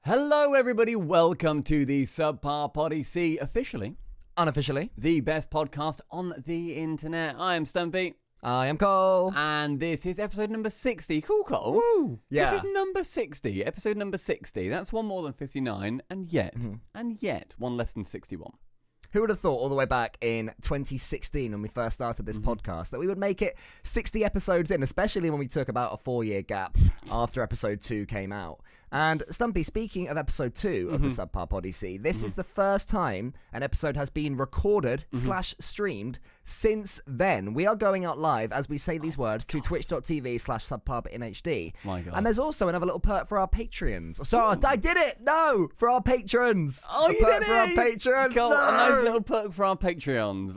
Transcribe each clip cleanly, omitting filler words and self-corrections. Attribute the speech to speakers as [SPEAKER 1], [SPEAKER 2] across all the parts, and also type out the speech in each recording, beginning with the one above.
[SPEAKER 1] Hello, everybody. Welcome to the SubPar Poddy C, officially,
[SPEAKER 2] unofficially,
[SPEAKER 1] the best podcast on the internet. I am Stumpy.
[SPEAKER 2] I am Cole.
[SPEAKER 1] And this is episode number 60. Cool, Cole.
[SPEAKER 2] Woo! Yeah.
[SPEAKER 1] This is number 60, episode number 60. That's one more than 59, and yet, one less than 61.
[SPEAKER 2] Who would have thought all the way back in 2016 when we first started this podcast that we would make it 60 episodes in, especially when we took about a 4-year gap after episode 2 came out. And Stumpy, speaking of episode 2 of the SubPar Poddy C, this is the first time an episode has been recorded / streamed since then. We are going out live as we say these words to twitch.tv/SubParButInHD.
[SPEAKER 1] My God.
[SPEAKER 2] And the's also another little perk for our Patreons. So I did it! No! For our patrons!
[SPEAKER 1] Oh, you did it!
[SPEAKER 2] For our patrons!
[SPEAKER 1] Cool.
[SPEAKER 2] No!
[SPEAKER 1] A nice little perk for our Patreons.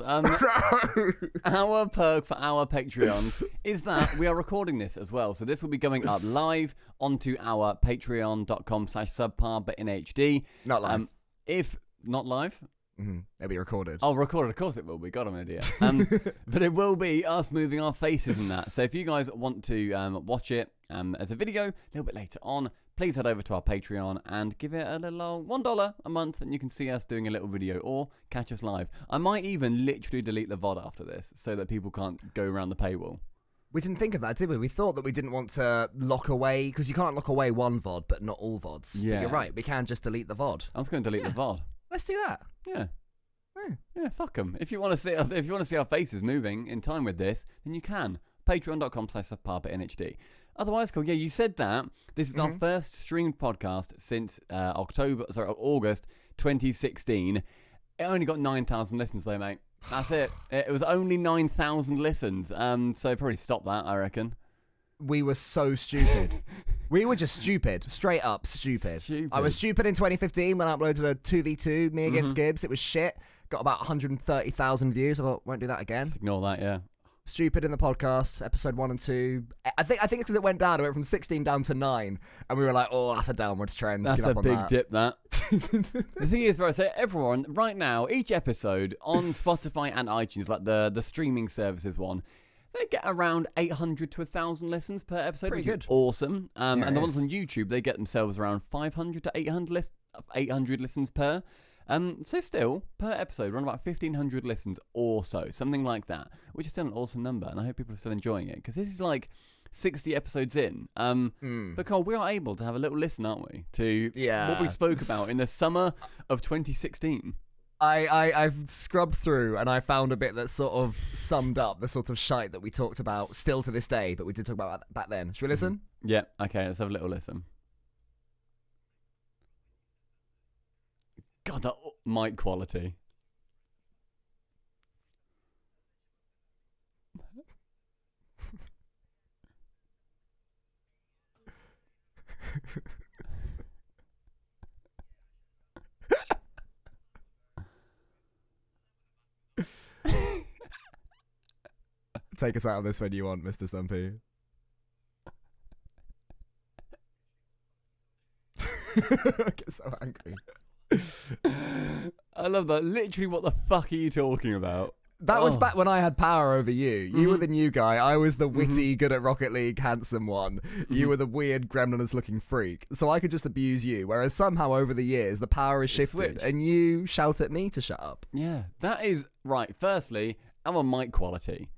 [SPEAKER 1] Our perk for our Patreons is that we are recording this as well. So this will be going up live onto our patreon.com/SubParButInHD.
[SPEAKER 2] Not live.
[SPEAKER 1] If not live...
[SPEAKER 2] It'll be recorded.
[SPEAKER 1] Oh, recorded. Of course it will be. God, I'm an idiot. But it will be us moving our faces and that. So if you guys want to watch it as a video a little bit later on, please head over to our Patreon and give it a little old $1 a month, and you can see us doing a little video or catch us live. I might even literally delete the VOD after this so that people can't go around the paywall.
[SPEAKER 2] We didn't think of that, did we? We thought that we didn't want to lock away, because you can't lock away one VOD, but not all VODs.
[SPEAKER 1] Yeah.
[SPEAKER 2] But you're right, we can just delete the VOD.
[SPEAKER 1] I was going to delete the VOD.
[SPEAKER 2] Let's do that.
[SPEAKER 1] Yeah. Yeah, fuck them. If you want to see us, if you want to see our faces moving in time with this, then you can. Patreon.com/SubParButInHD. Otherwise, cool. Yeah, you said that. This is our first streamed podcast since August 2016. It only got 9,000 listens though, mate. That's it. It was only 9,000 listens. So probably stop that, I reckon.
[SPEAKER 2] We were so stupid. We were just stupid. Straight up stupid. I was stupid in 2015 when I uploaded a 2v2, me against Gibbs. It was shit. Got about 130,000 views. I thought, won't do that again.
[SPEAKER 1] Just ignore that, yeah.
[SPEAKER 2] Stupid in the podcast, episode 1 and 2. I think it's because it went down. It went from 16 down to 9. And we were like, oh, that's a downwards trend.
[SPEAKER 1] That's a big dip, that. The thing is, right, so everyone, right now, each episode on Spotify and iTunes, like the streaming services one, they get around 800 to 1,000 listens per episode, which is awesome. And the ones on YouTube, they get themselves around 500 to 800 listens per. So still, per episode, around about 1,500 listens or so, something like that, which is still an awesome number, and I hope people are still enjoying it, because this is like 60 episodes in. But Cole, we are able to have a little listen, aren't we, to what we spoke about in the summer of 2016.
[SPEAKER 2] I've scrubbed through and I found a bit that sort of summed up the sort of shite that we talked about still to this day, but we did talk about that back then. Should we listen?
[SPEAKER 1] Yeah, okay, let's have a little listen. God, that mic quality.
[SPEAKER 2] Take us out of this when you want, Mr. Stumpy. I get so angry.
[SPEAKER 1] I love that. Literally, what the fuck are you talking about?
[SPEAKER 2] That was back when I had power over you. You were the new guy. I was the witty, good at Rocket League, handsome one. You were the weird, gremlinous-looking freak. So I could just abuse you. Whereas somehow over the years, the power has shifted, and you shout at me to shut up.
[SPEAKER 1] Yeah, that is right. Firstly, our mic quality.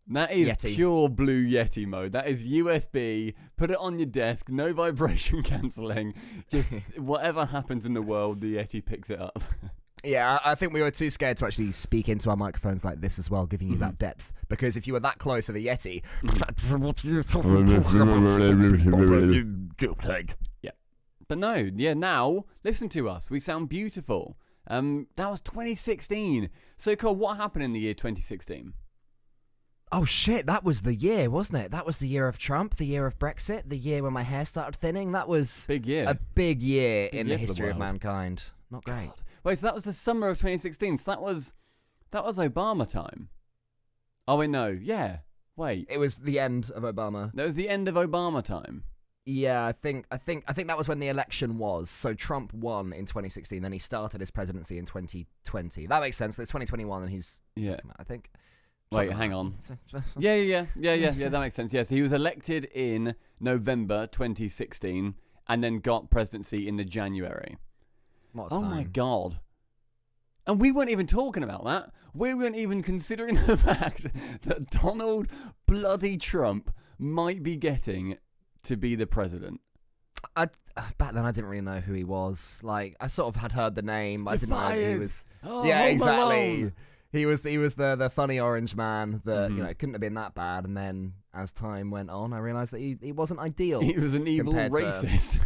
[SPEAKER 1] That is
[SPEAKER 2] Yeti.
[SPEAKER 1] Pure blue Yeti mode. That is USB. Put it on your desk. No vibration cancelling. Just whatever happens in the world, the Yeti picks it up.
[SPEAKER 2] Yeah, I think we were too scared to actually speak into our microphones like this as well, giving you that depth. Because if you were that close to the Yeti...
[SPEAKER 1] Yeah. But no, yeah, now, listen to us. We sound beautiful. That was 2016. So, Cole, what happened in the year 2016?
[SPEAKER 2] Oh shit, that was the year, wasn't it? That was the year of Trump, the year of Brexit, the year when my hair started thinning. That was
[SPEAKER 1] big year.
[SPEAKER 2] A big year in the
[SPEAKER 1] year
[SPEAKER 2] history of mankind. Not great.
[SPEAKER 1] God. Wait, so that was the summer of 2016. So that was Obama time. Oh wait, no. Yeah. Wait.
[SPEAKER 2] It was the end of Obama.
[SPEAKER 1] That was the end of Obama time.
[SPEAKER 2] Yeah, I think that was when the election was. So Trump won in 2016, then he started his presidency in 2020. That makes sense. It's 2021 and he's just come out, I think.
[SPEAKER 1] Wait, hang on. Yeah, that makes sense. Yes, he was elected in November 2016, and then got presidency in the January.
[SPEAKER 2] What
[SPEAKER 1] Oh
[SPEAKER 2] time?
[SPEAKER 1] my God. And we weren't even talking about that. We weren't even considering the fact that Donald bloody Trump might be getting to be the president.
[SPEAKER 2] Back then, I didn't really know who he was. Like, I sort of had heard the name, but I didn't know who he was.
[SPEAKER 1] Oh,
[SPEAKER 2] Yeah,
[SPEAKER 1] Home
[SPEAKER 2] exactly.
[SPEAKER 1] Alone.
[SPEAKER 2] He was the funny orange man that
[SPEAKER 1] Mhm.
[SPEAKER 2] couldn't have been that bad. And then as time went on, I realised that he wasn't ideal
[SPEAKER 1] He was an evil
[SPEAKER 2] Compared to-
[SPEAKER 1] racist.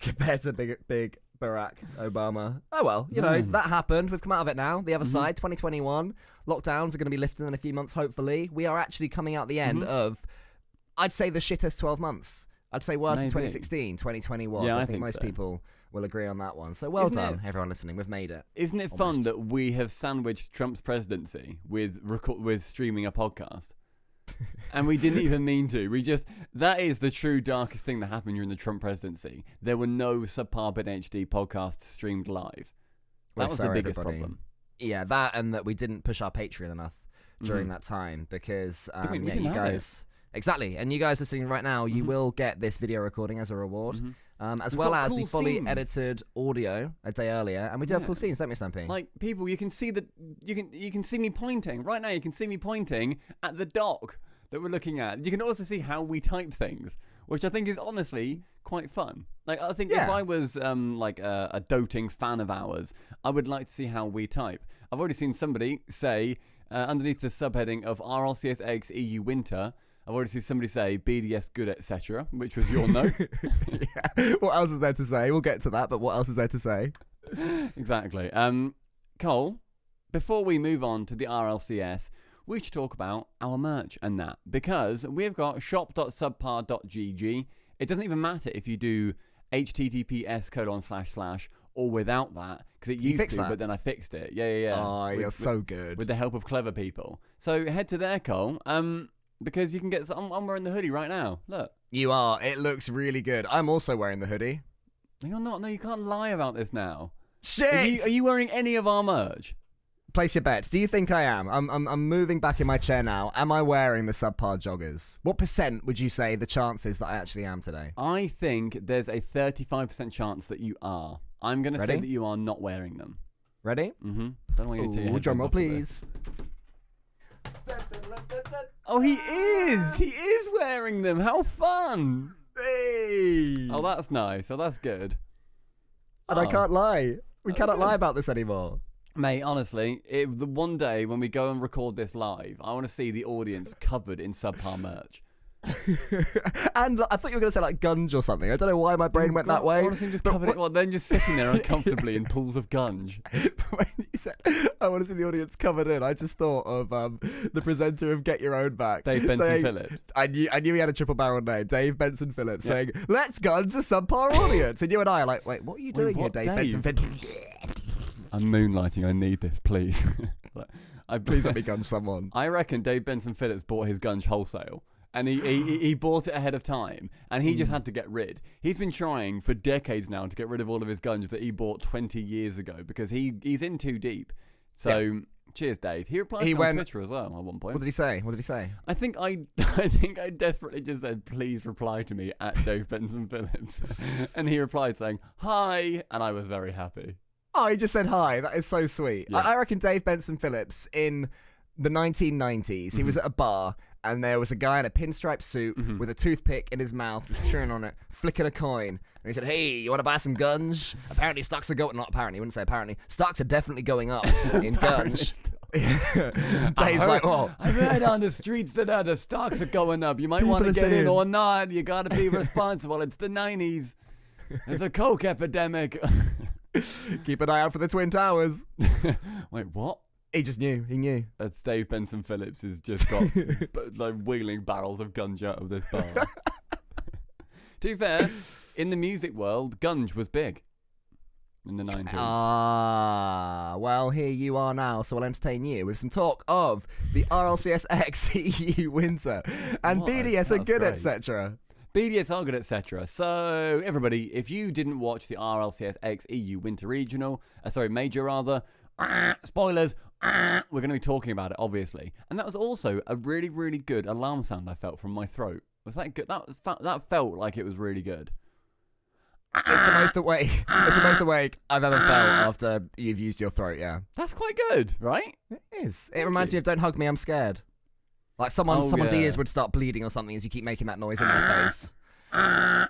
[SPEAKER 2] compared to big Barack Obama. Oh well, that happened. We've come out of it now. The other side, 2021. Lockdowns are going to be lifted in a few months, hopefully. We are actually coming out the end of, I'd say, the shittest 12 months. I'd say worse than
[SPEAKER 1] Maybe.
[SPEAKER 2] 2016, 2020 was.
[SPEAKER 1] Yeah,
[SPEAKER 2] I
[SPEAKER 1] I
[SPEAKER 2] think
[SPEAKER 1] think
[SPEAKER 2] most
[SPEAKER 1] so.
[SPEAKER 2] people will agree on that one. So well
[SPEAKER 1] Isn't
[SPEAKER 2] done, everyone listening. We've made it.
[SPEAKER 1] Isn't it fun that we have sandwiched Trump's presidency with streaming a podcast? And we didn't even mean to. That is the true darkest thing that happened during the Trump presidency. There were no SubPar BitHD podcasts streamed live.
[SPEAKER 2] We're
[SPEAKER 1] That was the
[SPEAKER 2] sorry,
[SPEAKER 1] biggest
[SPEAKER 2] everybody.
[SPEAKER 1] problem.
[SPEAKER 2] Yeah, that and that we didn't push our Patreon enough during that time because
[SPEAKER 1] we
[SPEAKER 2] yeah,
[SPEAKER 1] didn't
[SPEAKER 2] you
[SPEAKER 1] have it.
[SPEAKER 2] guys exactly, and you guys listening right now, you will get this video recording as a reward, as well
[SPEAKER 1] got
[SPEAKER 2] as
[SPEAKER 1] cool
[SPEAKER 2] the fully
[SPEAKER 1] scenes.
[SPEAKER 2] edited audio a day earlier, and we do have
[SPEAKER 1] Yeah.
[SPEAKER 2] cool scenes, don't we, Stampy?
[SPEAKER 1] Like, people, you can see you can see me pointing right now. You can see me pointing at the doc that we're looking at. You can also see how we type things, which I think is honestly quite fun. Like, I think if
[SPEAKER 2] Yeah.
[SPEAKER 1] I was like a doting fan of ours, I would like to see how we type. I've already seen somebody say underneath the subheading of RLCSX EU Winter, I've already seen somebody say BDS good, etc., which was your note.
[SPEAKER 2] Yeah. What else is there to say? We'll get to that, but what else is there to say?
[SPEAKER 1] Exactly. Cole, before we move on to the RLCS, we should talk about our merch and that, because we've got shop.subpar.gg. It doesn't even matter if you do https:// or without that, because it used to,
[SPEAKER 2] that?
[SPEAKER 1] but then I fixed it. Yeah.
[SPEAKER 2] Oh, you're so good.
[SPEAKER 1] With the help of clever people. So head to there, Cole, because you can get some. I'm wearing the hoodie right now. Look.
[SPEAKER 2] You are. It looks really good. I'm also wearing the hoodie.
[SPEAKER 1] You're not. No, you can't lie about this now.
[SPEAKER 2] Shit!
[SPEAKER 1] Are you wearing any of our merch?
[SPEAKER 2] Place your bets. Do you think I am? I'm moving back in my chair now. Am I wearing the SubPar joggers? What % would you say the chances that I actually am today?
[SPEAKER 1] I think there's a 35% chance that you are. I'm going to say
[SPEAKER 2] Ready?
[SPEAKER 1] that you are not wearing them.
[SPEAKER 2] Ready?
[SPEAKER 1] Mm-hmm. Don't want you to take your
[SPEAKER 2] Ooh, drum
[SPEAKER 1] headphones
[SPEAKER 2] roll,
[SPEAKER 1] off of
[SPEAKER 2] please.
[SPEAKER 1] Oh, he is! He is wearing them! How fun!
[SPEAKER 2] Hey!
[SPEAKER 1] Oh, that's nice. Oh, that's good.
[SPEAKER 2] And I
[SPEAKER 1] Oh.
[SPEAKER 2] can't lie. We cannot
[SPEAKER 1] good.
[SPEAKER 2] lie about this anymore.
[SPEAKER 1] Mate, honestly, the one day when we go and record this live, I want to see the audience covered in SubPar merch.
[SPEAKER 2] And I thought you were going to say like gunge or something. I don't know why my brain went that way.
[SPEAKER 1] Honestly, just covered it. Well, then just sitting there uncomfortably in pools of gunge.
[SPEAKER 2] But when you said I want to see the audience covered in, I just thought of the presenter of Get Your Own Back.
[SPEAKER 1] Dave Benson
[SPEAKER 2] saying-
[SPEAKER 1] Phillips.
[SPEAKER 2] I knew he had a triple barrel name, Dave Benson Phillips,
[SPEAKER 1] Yeah.
[SPEAKER 2] saying, "Let's gunge a subpar audience." And you and I are like, "Wait, what are you doing
[SPEAKER 1] what,
[SPEAKER 2] here, Dave Benson Phillips?"
[SPEAKER 1] I'm moonlighting. I need this, please.
[SPEAKER 2] Please let me gunge someone.
[SPEAKER 1] I reckon Dave Benson Phillips bought his gunge wholesale. And he bought it ahead of time, and he just had to get rid. He's been trying for decades now to get rid of all of his gunge that he bought 20 years ago because he's in too deep. So cheers, Dave. He replied on Twitter as well at one point.
[SPEAKER 2] What did he say? What did he say?
[SPEAKER 1] I think I desperately just said, please reply to me at Dave Benson Phillips. And he replied saying, hi, and I was very happy.
[SPEAKER 2] Oh, he just said hi. That is so sweet.
[SPEAKER 1] Yeah.
[SPEAKER 2] I reckon Dave Benson Phillips in the 1990s, he was at a bar, and there was a guy in a pinstripe suit with a toothpick in his mouth, just chewing on it, flicking a coin. And he said, "Hey, you want to buy some gunge? Apparently stocks are going... Not apparently, he wouldn't say apparently. Stocks are definitely going up in gunge." Dave's like, "Oh,
[SPEAKER 1] I heard on the streets that the stocks are going up. You might want to
[SPEAKER 2] People are
[SPEAKER 1] get in
[SPEAKER 2] saying-
[SPEAKER 1] or not. You got to be responsible. It's the 90s. There's a coke epidemic."
[SPEAKER 2] keep an eye out for the Twin Towers."
[SPEAKER 1] Wait, what?
[SPEAKER 2] He just knew. He knew.
[SPEAKER 1] That's Dave Benson Phillips has just got like wheeling barrels of gunge out of this bar. To be fair, in the music world, gunge was big in the 90s.
[SPEAKER 2] Ah, well, here you are now, so I'll entertain you with some talk of the RLCS EU Winter and
[SPEAKER 1] What?
[SPEAKER 2] BDS are
[SPEAKER 1] That's
[SPEAKER 2] good,
[SPEAKER 1] great.
[SPEAKER 2] etc.
[SPEAKER 1] BDS are good, etc. So, everybody, if you didn't watch the RLCS X EU Winter Regional, Major rather, spoilers, we're going to be talking about it, obviously. And that was also a really, really good alarm sound I felt from my throat. Was that good? That felt like it was really good.
[SPEAKER 2] It's the most awake. It's the most awake I've ever felt after you've used your throat. Yeah,
[SPEAKER 1] That's quite good, right?
[SPEAKER 2] it is. It reminds me of "Don't Hug Me, I'm Scared." Like someone's ears would start bleeding or something as you keep making that noise in their face. I'm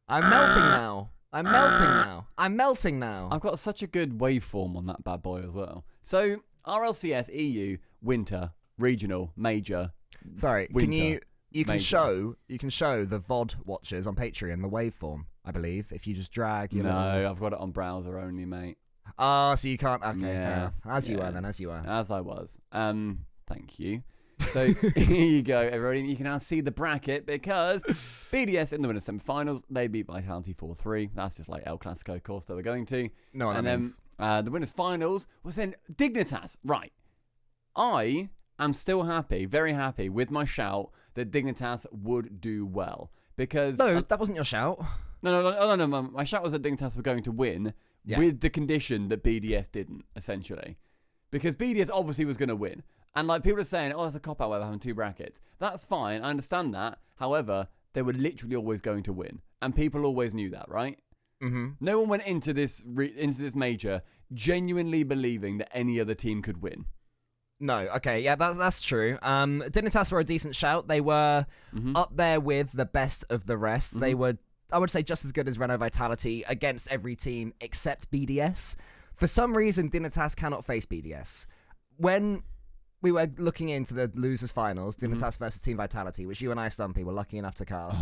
[SPEAKER 2] melting now. I'm melting now. I'm melting now.
[SPEAKER 1] I've got such a good waveform on that bad boy as well. So RLCS, EU, winter, regional, major.
[SPEAKER 2] Sorry,
[SPEAKER 1] winter,
[SPEAKER 2] you can
[SPEAKER 1] major.
[SPEAKER 2] show the VOD watchers on Patreon the waveform, I believe, if you just drag
[SPEAKER 1] No, I've got it on browser only, mate.
[SPEAKER 2] Oh, so you can't. Okay, fair
[SPEAKER 1] Yeah.
[SPEAKER 2] enough. As you were then, as you were.
[SPEAKER 1] As I was. Thank you. So here you go, everybody. You can now see the bracket because BDS in the winners semi-finals, they beat Vitality 4-3. That's just like El Clasico course that we're going to.
[SPEAKER 2] No, what
[SPEAKER 1] and
[SPEAKER 2] that
[SPEAKER 1] then
[SPEAKER 2] means.
[SPEAKER 1] the winners finals was then Dignitas. Right. I am still happy, very happy with my shout that Dignitas would do well because
[SPEAKER 2] No, that wasn't your shout.
[SPEAKER 1] No. My shout was that Dignitas were going to win with the condition that BDS didn't, essentially. Because BDS obviously was going to win. And like people are saying, oh, that's a cop-out way of having two brackets. That's fine. I understand that. However, they were literally always going to win. And people always knew that, right?
[SPEAKER 2] Mm-hmm.
[SPEAKER 1] No one went into this major genuinely believing that any other team could win.
[SPEAKER 2] No, okay, yeah, that's true. Dignitas were a decent shout. They were up there with the best of the rest. They were, I would say, just as good as Renault Vitality against every team except BDS. For some reason, Dignitas cannot face BDS. When we were looking into the losers finals, Dignitas versus Team Vitality, which you and I, Stumpy, were lucky enough to cast.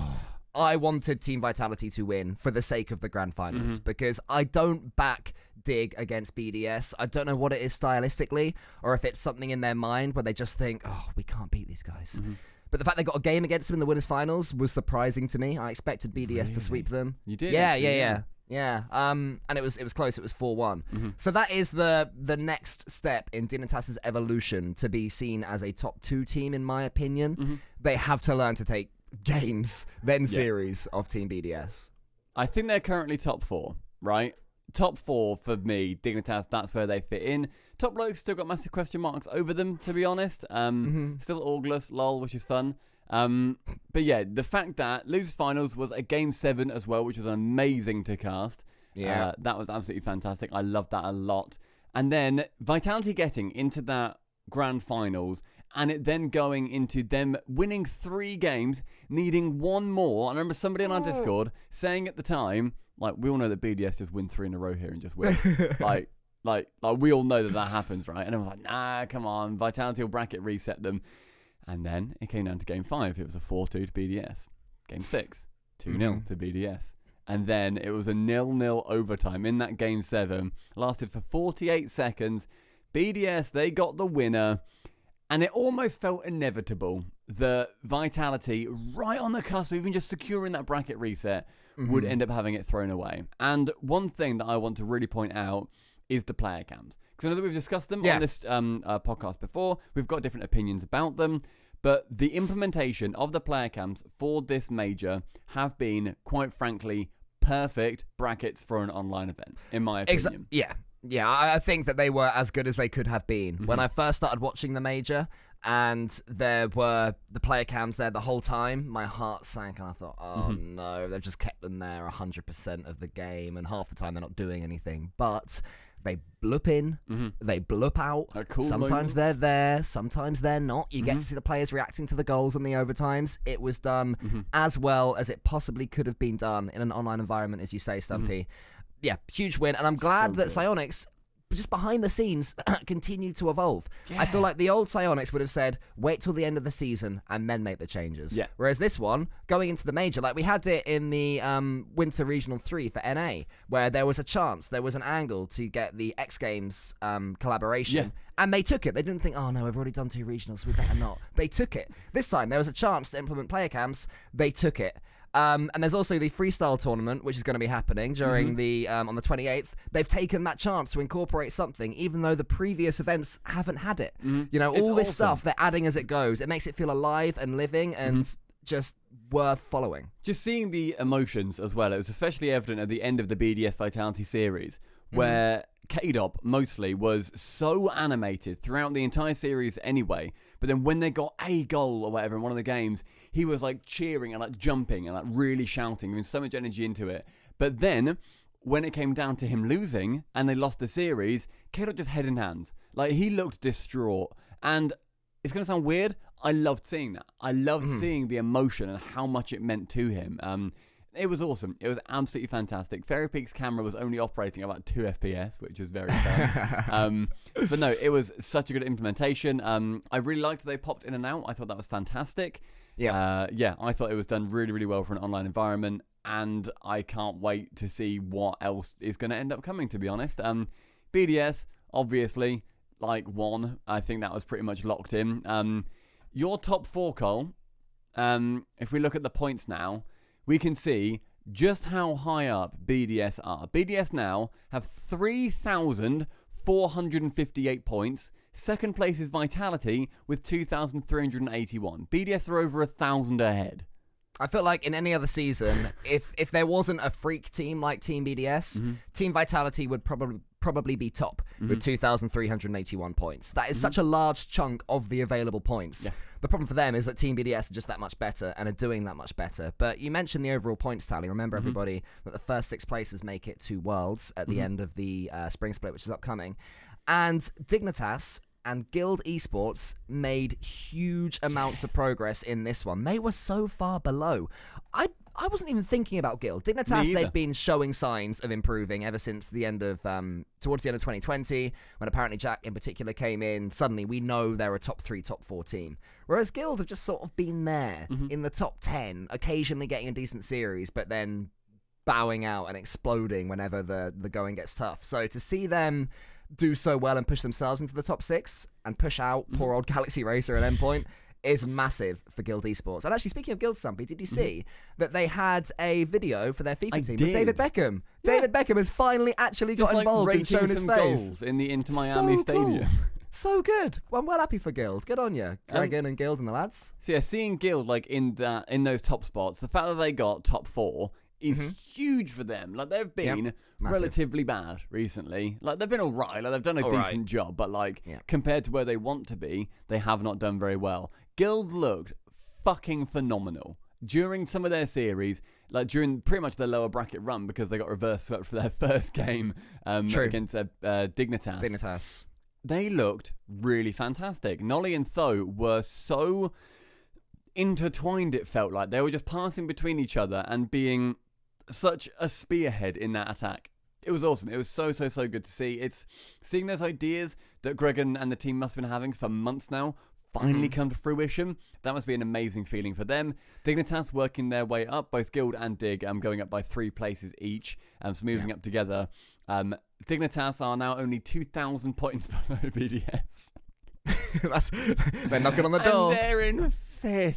[SPEAKER 2] I wanted Team Vitality to win for the sake of the grand finals because I don't back Dig against BDS. I don't know what it is stylistically or if it's something in their mind where they just think, oh, we can't beat these guys. But the fact they got a game against them in the winners finals was surprising to me. I expected BDS to sweep them.
[SPEAKER 1] You did?
[SPEAKER 2] Yeah,
[SPEAKER 1] actually,
[SPEAKER 2] yeah. And it was close. It was 4-1. So that is the next step in Dignitas' evolution to be seen as a top 2 team, in my opinion. They have to learn to take games, then series of Team BDS.
[SPEAKER 1] I think they're currently top 4, right? Top 4 for me, Dignitas, that's where they fit in. Top blokes still got massive question marks over them, to be honest. Still August, lol, which is fun. But yeah, the fact that losers finals was a game 7 as well, which was amazing to cast.
[SPEAKER 2] Yeah.
[SPEAKER 1] That was absolutely fantastic. I loved that a lot. And then Vitality getting into that grand finals and it then going into them winning 3 games, needing 1 more. I remember somebody on our Discord saying at the time, like, we all know that BDS just win 3 in a row here and just win. like we all know that happens, right? And I was like, nah, come on, Vitality will bracket reset them. And then it came down to game 5. It was a 4-2 to BDS. Game 6, 2-0 to BDS. And then it was a 0-0 overtime in that game 7. Lasted for 48 seconds. BDS, they got the winner. And it almost felt inevitable that Vitality, right on the cusp of even just securing that bracket reset, would end up having it thrown away. And one thing that I want to really point out is the player cams. Because I know that we've discussed them on this podcast before. We've got different opinions about them. But the implementation of the player cams for this major have been, quite frankly, perfect brackets for an online event, in my opinion.
[SPEAKER 2] Yeah, I think that they were as good as they could have been. When I first started watching the major and there were the player cams there the whole time, my heart sank and I thought, oh no, they've just kept them there 100% of the game and half the time they're not doing anything. But they bloop in, they bloop out.
[SPEAKER 1] Cool
[SPEAKER 2] sometimes
[SPEAKER 1] moments.
[SPEAKER 2] they're there, sometimes they're not. You get to see the players reacting to the goals and the overtimes. It was done as well as it possibly could have been done in an online environment, as you say, Stumpy. Yeah, huge win. And I'm glad that Psyonix, just behind the scenes, continue to evolve. I feel like the old Psyonix would have said, wait till the end of the season and then make the changes. Yeah. Whereas this one, going into the major, like we had it in the Winter Regional 3 for NA, where there was a chance, there was an angle to get the X Games collaboration. And they took it. They didn't think, oh no, we've already done 2 regionals, so we better not. They took it. This time, there was a chance to implement player cams. They took it. And there's also the freestyle tournament, which is going to be happening during the on the 28th. They've taken that chance to incorporate something, even though the previous events haven't had it. You know, all this stuff they're adding as it goes. It makes it feel alive and living and just worth following.
[SPEAKER 1] Just seeing the emotions as well. It was especially evident at the end of the BDS Vitality series, where K-Dop mostly was so animated throughout the entire series anyway, but then when they got a goal or whatever in one of the games, he was like cheering and like jumping and like really shouting, giving so much energy into it. But then when it came down to him losing and they lost the series, K-Dop just head in hands. Like, he looked distraught. And it's going to sound weird, I loved seeing that. I loved seeing the emotion and how much it meant to him. It was awesome. It was absolutely fantastic. Fairy Peak's camera was only operating about 2 FPS, which was very fun. But no, it was such a good implementation. I really liked that they popped in and out. I thought that was fantastic. Yeah, I thought it was done really, really well for an online environment, and I can't wait to see what else is going to end up coming, to be honest. BDS, obviously, like, won. I think that was pretty much locked in. Your top 4, Cole, if we look at the points now, we can see just how high up BDS are. BDS now have 3,458 points. Second place is Vitality with 2,381. BDS are over 1,000 ahead.
[SPEAKER 2] I feel like in any other season, if there wasn't a freak team like Team BDS, Team Vitality would probably be top with 2,381 points. That is such a large chunk of the available points. Yeah. The problem for them is that Team BDS are just that much better and are doing that much better. But you mentioned the overall points tally. Remember, everybody, that the first 6 places make it to Worlds at the end of the Spring Split, which is upcoming. And Dignitas and Guild Esports made huge amounts of progress in this one. They were so far below. I wasn't even thinking about Guild. Dignitas, they'd been showing signs of improving ever since the end of, towards the end of 2020, when apparently Jack in particular came in. Suddenly, we know they're a top 3, top 4 team. Whereas Guild have just sort of been there in the top 10, occasionally getting a decent series, but then bowing out and exploding whenever the going gets tough. So to see them do so well and push themselves into the top 6 and push out poor old Galaxy Racer and Endpoint is massive for Guild Esports. And actually, speaking of Guild, Stumpy, did you see that they had a video for their FIFA team with David Beckham? Yeah. David Beckham has finally actually got involved and shown his face.
[SPEAKER 1] Goals in the Inter Miami Stadium.
[SPEAKER 2] Cool. So good. Well, I'm well happy for Guild. Good on you, Gregan and Guild and the lads.
[SPEAKER 1] So yeah, seeing Guild like in those top spots, the fact that they got top 4 is huge for them. Like, they've been relatively bad recently. Like, they've been all right. Like, they've done a decent job, but like compared to where they want to be, they have not done very well. Guild looked fucking phenomenal during some of their series, like during pretty much their lower bracket run, because they got reverse swept for their first game against Dignitas. They looked really fantastic. Nolly and Tho were so intertwined, it felt like. They were just passing between each other and being such a spearhead in that attack. It was awesome. It was so good to see. It's seeing those ideas that Gregan and the team must have been having for months now finally come to fruition. That must be an amazing feeling for them. Dignitas working their way up, both Guild and Dig going up by 3 places each, so moving up together. Dignitas are now only 2,000 points below BDS.
[SPEAKER 2] They're knocking on the door.
[SPEAKER 1] And they're in 5th.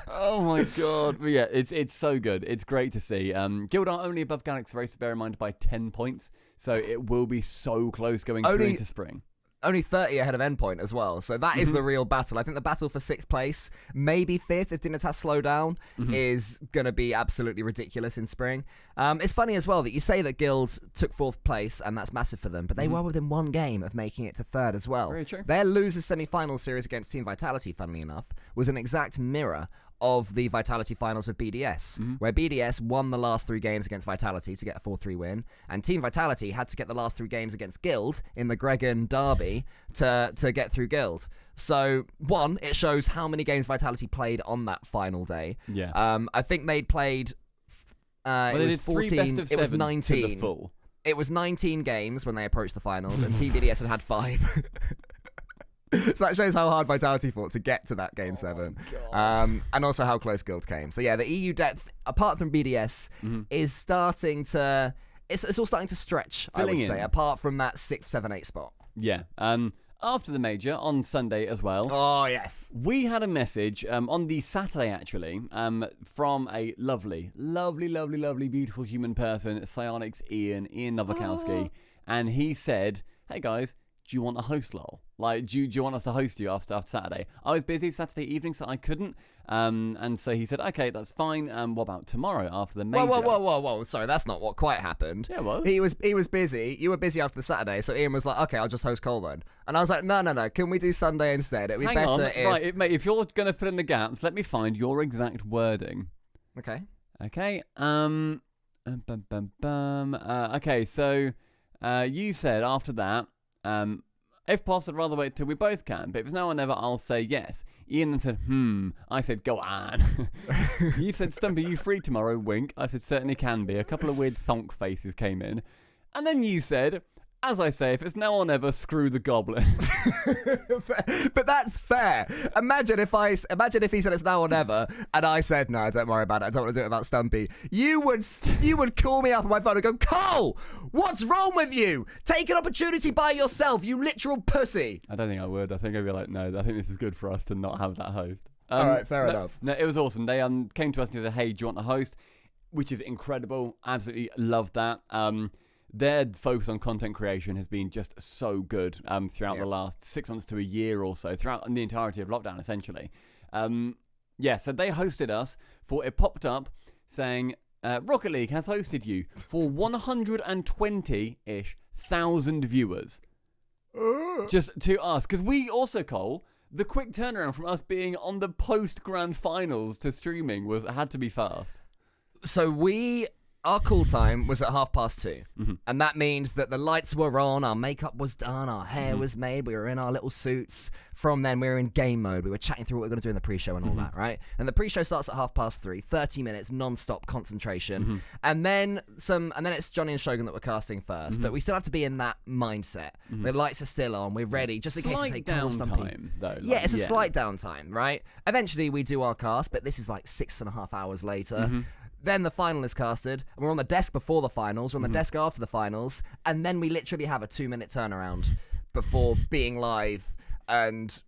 [SPEAKER 1] Oh my god. But yeah, it's so good. It's great to see. Guild are only above Galaxy Racer, bear in mind, by 10 points. So it will be so close going through into spring.
[SPEAKER 2] Only 30 ahead of Endpoint as well. So that is the real battle. I think the battle for 6th place, maybe 5th if Dignitas slow down, is going to be absolutely ridiculous in spring. It's funny as well that you say that Guild took 4th place, and that's massive for them, but they were within 1 game of making it to 3rd as well.
[SPEAKER 1] Very true.
[SPEAKER 2] Their losers semi-final series against Team Vitality, funnily enough, was an exact mirror of the Vitality finals with BDS, where BDS won the last 3 games against Vitality to get a 4-3 win, and Team Vitality had to get the last 3 games against Guild in the Gregan derby to get through Guild. So, 1, it shows how many games Vitality played on that final day.
[SPEAKER 1] Yeah.
[SPEAKER 2] I think they'd played...
[SPEAKER 1] Well,
[SPEAKER 2] it was 14. It was 19.
[SPEAKER 1] To the full.
[SPEAKER 2] It was 19 games when they approached the finals, and Team BDS had 5. So that shows how hard Vitality fought to get to that Game 7. And also how close Guild came. So yeah, the EU depth, apart from BDS, is starting to... It's all starting to stretch, I would say, apart from that 6th, 7, 8 spot.
[SPEAKER 1] Yeah. After the major, on Sunday as well.
[SPEAKER 2] Oh, yes.
[SPEAKER 1] We had a message on the Saturday, actually, from a lovely, beautiful human person, Psionics Ian Nowakowski. And he said, hey guys, do you want a host, lol? Like, do you want us to host you after Saturday? I was busy Saturday evening, so I couldn't. And so he said, okay, that's fine. What about tomorrow after the major?
[SPEAKER 2] Whoa. Sorry, that's not what quite happened.
[SPEAKER 1] Yeah, it was.
[SPEAKER 2] He was busy. You were busy after the Saturday, so Ian was like, okay, I'll just host Cole then. And I was like, no. Can we do Sunday instead? It'd be
[SPEAKER 1] Hang
[SPEAKER 2] better
[SPEAKER 1] on.
[SPEAKER 2] if...
[SPEAKER 1] Right, mate, if you're going to fill in the gaps, let me find your exact wording.
[SPEAKER 2] Okay.
[SPEAKER 1] Okay. Okay, so you said after that, if possible, I'd rather wait till we both can, but if it's now or never, I'll say yes. Ian then said, I said, go on. You said, Stumpy, you free tomorrow? Wink. I said, certainly can be. A couple of weird thonk faces came in. And then you said, as I say, if it's now or never, screw the goblin.
[SPEAKER 2] But that's fair. Imagine if he said it's now or never, and I said, no, don't worry about it. I don't want to do it about Stumpy. You would call me up on my phone and go, Cole, what's wrong with you? Take an opportunity by yourself, you literal pussy.
[SPEAKER 1] I don't think I would. I think I'd be like, no, I think this is good for us to not have that host.
[SPEAKER 2] All right, fair enough.
[SPEAKER 1] No, it was awesome. They came to us and said, hey, do you want a host? Which is incredible. Absolutely love that. Their focus on content creation has been just so good throughout the last 6 months to a year or so, throughout the entirety of lockdown, essentially. So they hosted us it popped up saying, Rocket League has hosted you for 120-ish thousand viewers. Just to us. Because we also, Cole, the quick turnaround from us being on the post-grand finals to streaming had to be fast.
[SPEAKER 2] So our call time was at 2:30, and that means that the lights were on, our makeup was done, our hair was made, we were in our little suits. From then, we were in game mode. We were chatting through what we were going to do in the pre-show and all that, right? And the pre-show starts at 3:30, 30 minutes, non-stop concentration. And then it's Johnny and Shogun that we're casting first, but we still have to be in that mindset. The lights are still on, we're ready, just in case they take
[SPEAKER 1] downtime, though.
[SPEAKER 2] It's a slight downtime, right? Eventually, we do our cast, but this is like 6.5 hours later. Then the final is casted, and we're on the desk before the finals, we're on the desk after the finals, and then we literally have a 2-minute turnaround before being live and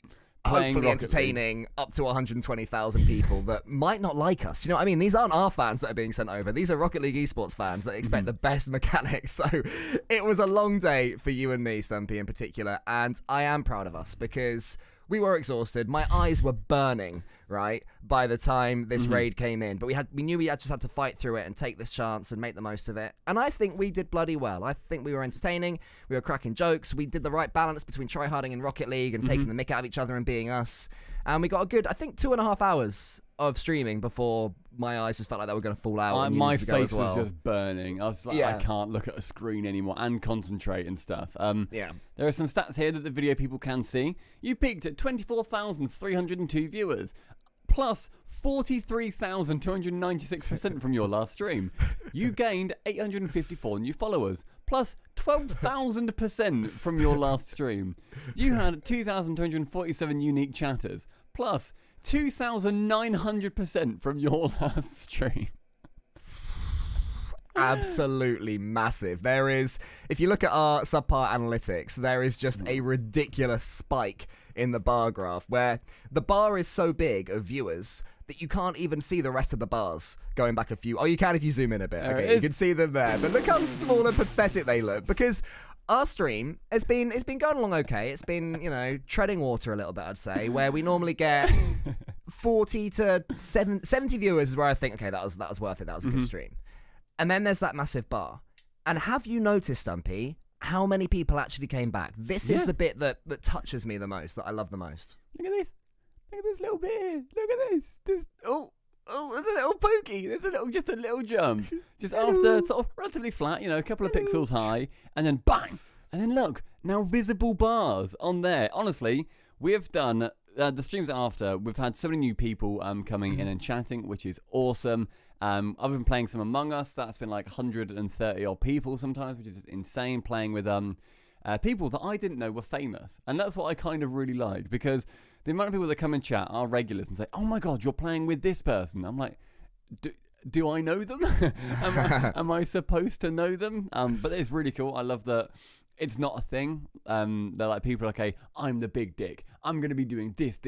[SPEAKER 2] hopefully entertaining up to 120,000 people that might not like us. You know what I mean? These aren't our fans that are being sent over. These are Rocket League esports fans that expect the best mechanics. So it was a long day for you and me, Stumpy, in particular, and I am proud of us because we were exhausted. My eyes were burning, right, by the time this raid came in. But we knew we just had to fight through it and take this chance and make the most of it. And I think we did bloody well. I think we were entertaining. We were cracking jokes. We did the right balance between tryharding in Rocket League and taking the mick out of each other and being us. And we got a good, I think, 2.5 hours of streaming before my eyes just felt like they were going to fall out.
[SPEAKER 1] My face was just burning. I was like, I can't look at a screen anymore and concentrate and stuff. There are some stats here that the video people can see. You peaked at 24,302 viewers, plus 43,296% from your last stream. You gained 854 new followers, plus 12,000% from your last stream. You had 2,247 unique chatters, plus 2,900% from your last stream.
[SPEAKER 2] Absolutely massive. There is, if you look at our SubPar analytics, there is just a ridiculous spike in the bar graph where the bar is so big of viewers that you can't even see the rest of the bars going back a few. Oh, you can if you zoom in a bit. Okay, you can see them there. But look how small and pathetic they look, because our stream it's been going along okay. It's been, treading water a little bit, I'd say, where we normally get 40 to 70 viewers is where I think, okay, that was worth it. That was a good stream. And then there's that massive bar. And have you noticed, Stumpy, how many people actually came back? This is the bit that touches me the most, that I love the most.
[SPEAKER 1] Look at this. Look at this little bit here. Look at this. Oh, there's a little pokey. There's just a little jump. Just after sort of relatively flat, a couple of pixels high, and then bang. And then look, now visible bars on there. Honestly, we have done the streams after. We've had so many new people coming in and chatting, which is awesome. I've been playing some Among Us. That's been like 130 odd people sometimes, which is just insane. Playing with people that I didn't know were famous, and that's what I kind of really liked, because the amount of people that come and chat are regulars and say, "Oh my god, you're playing with this person." I'm like, do I know them? am I supposed to know them? But it's really cool. I love that it's not a thing. They're like, people are okay, I'm the big dick. I'm going to be doing this,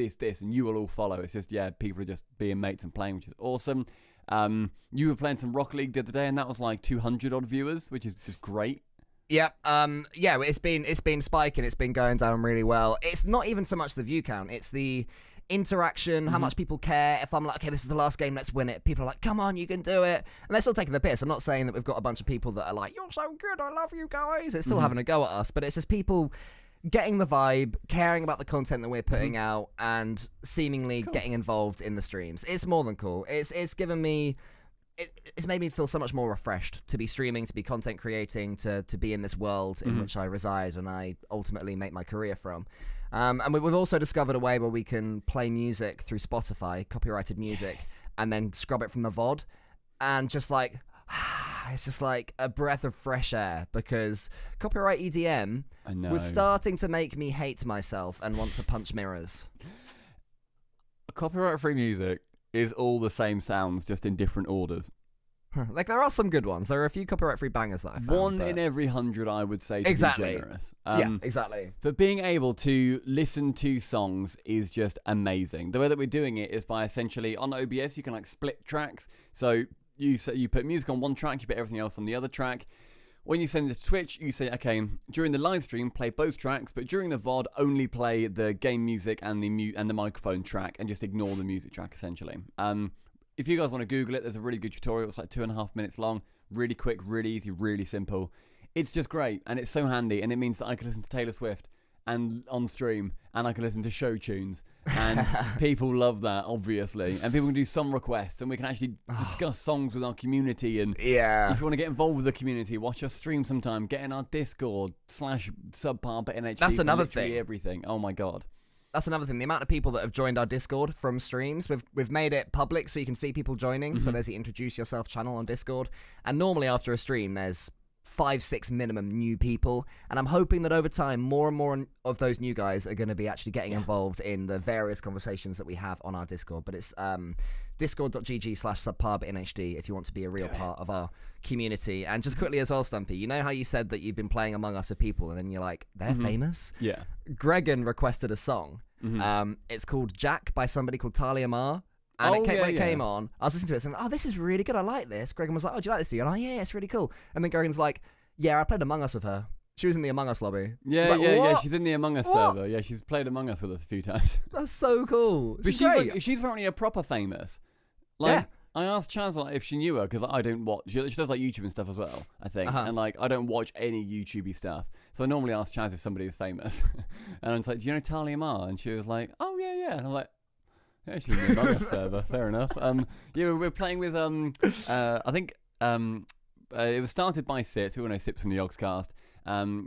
[SPEAKER 1] and you will all follow. It's just, people are just being mates and playing, which is awesome. You were playing some Rocket League the other day, and that was like 200 odd viewers, which is just great.
[SPEAKER 2] Yeah, it's been spiking. It's been going down really well. It's not even so much the view count. It's the interaction, how much people care. If I'm like, okay, this is the last game, let's win it. People are like, come on, you can do it. And they're still taking the piss. I'm not saying that we've got a bunch of people that are like, you're so good, I love you guys. It's still having a go at us, but it's just people getting the vibe, caring about the content that we're putting out, and seemingly getting involved in the streams. It's more than cool. It's given me... It's made me feel so much more refreshed to be streaming, to be content creating, to be in this world in which I reside and I ultimately make my career from. And we've also discovered a way where we can play music through Spotify, copyrighted music, and then scrub it from the VOD. And just like, it's just like a breath of fresh air, because copyright EDM was starting to make me hate myself and want to punch mirrors.
[SPEAKER 1] Copyright-free music is all the same sounds, just in different orders.
[SPEAKER 2] Like, there are some good ones. There are a few copyright-free bangers that I found.
[SPEAKER 1] One in every 100, I would say, to be generous.
[SPEAKER 2] Yeah, exactly.
[SPEAKER 1] But being able to listen to songs is just amazing. The way that we're doing it is by essentially, on OBS, you can like split tracks. So you put music on one track, you put everything else on the other track. When you send it to Twitch, you say, okay, during the live stream, play both tracks, but during the VOD, only play the game music and the microphone track, and just ignore the music track, essentially. If you guys want to Google it, there's a really good tutorial. It's like 2.5 minutes long, really quick, really easy, really simple. It's just great, and it's so handy, and it means that I can listen to Taylor Swift and on stream, and I can listen to show tunes, and people love that, obviously, and people can do song requests, and we can actually discuss songs with our community, and if you want to get involved with the community, watch us stream sometime, get in our Discord /SubPar.NHD.
[SPEAKER 2] That's another thing.
[SPEAKER 1] Everything. Oh my god.
[SPEAKER 2] That's another thing. The amount of people that have joined our Discord from streams, we've made it public so you can see people joining. So there's the Introduce Yourself channel on Discord, and normally after a stream, there's 5-6 minimum new people, and I'm hoping that over time more and more of those new guys are going to be actually getting involved in the various conversations that we have on our Discord. But it's discord.gg/SubPar.NHD if you want to be a real part of our community. And just quickly as well, Stumpy, you know how you said that you've been playing Among Us with people and then you're like, they're famous?
[SPEAKER 1] Yeah.
[SPEAKER 2] Gregan requested a song. It's called Jack by somebody called Talia Mar. And when it came on, I was listening to it saying, oh, this is really good, I like this. Gregan was like, oh, do you like this, do you? And I'm like, yeah, it's really cool. And then Gregan's like, yeah, I played Among Us with her. She was in the Among Us lobby.
[SPEAKER 1] Yeah, she's in the Among Us server. Yeah, she's played Among Us with us a few times.
[SPEAKER 2] That's so cool.
[SPEAKER 1] But she's apparently a proper famous. Like, I asked Chaz if she knew her, because I don't watch. She does like YouTube and stuff as well, I think. And like, I don't watch any YouTube stuff. So I normally ask Chaz if somebody is famous. And I was like, do you know Talia Mar? And she was like, oh, yeah. And I'm like, actually, in the Among Us server, fair enough. We're playing with, I think, it was started by Sips. We all know Sips from the Yogscast.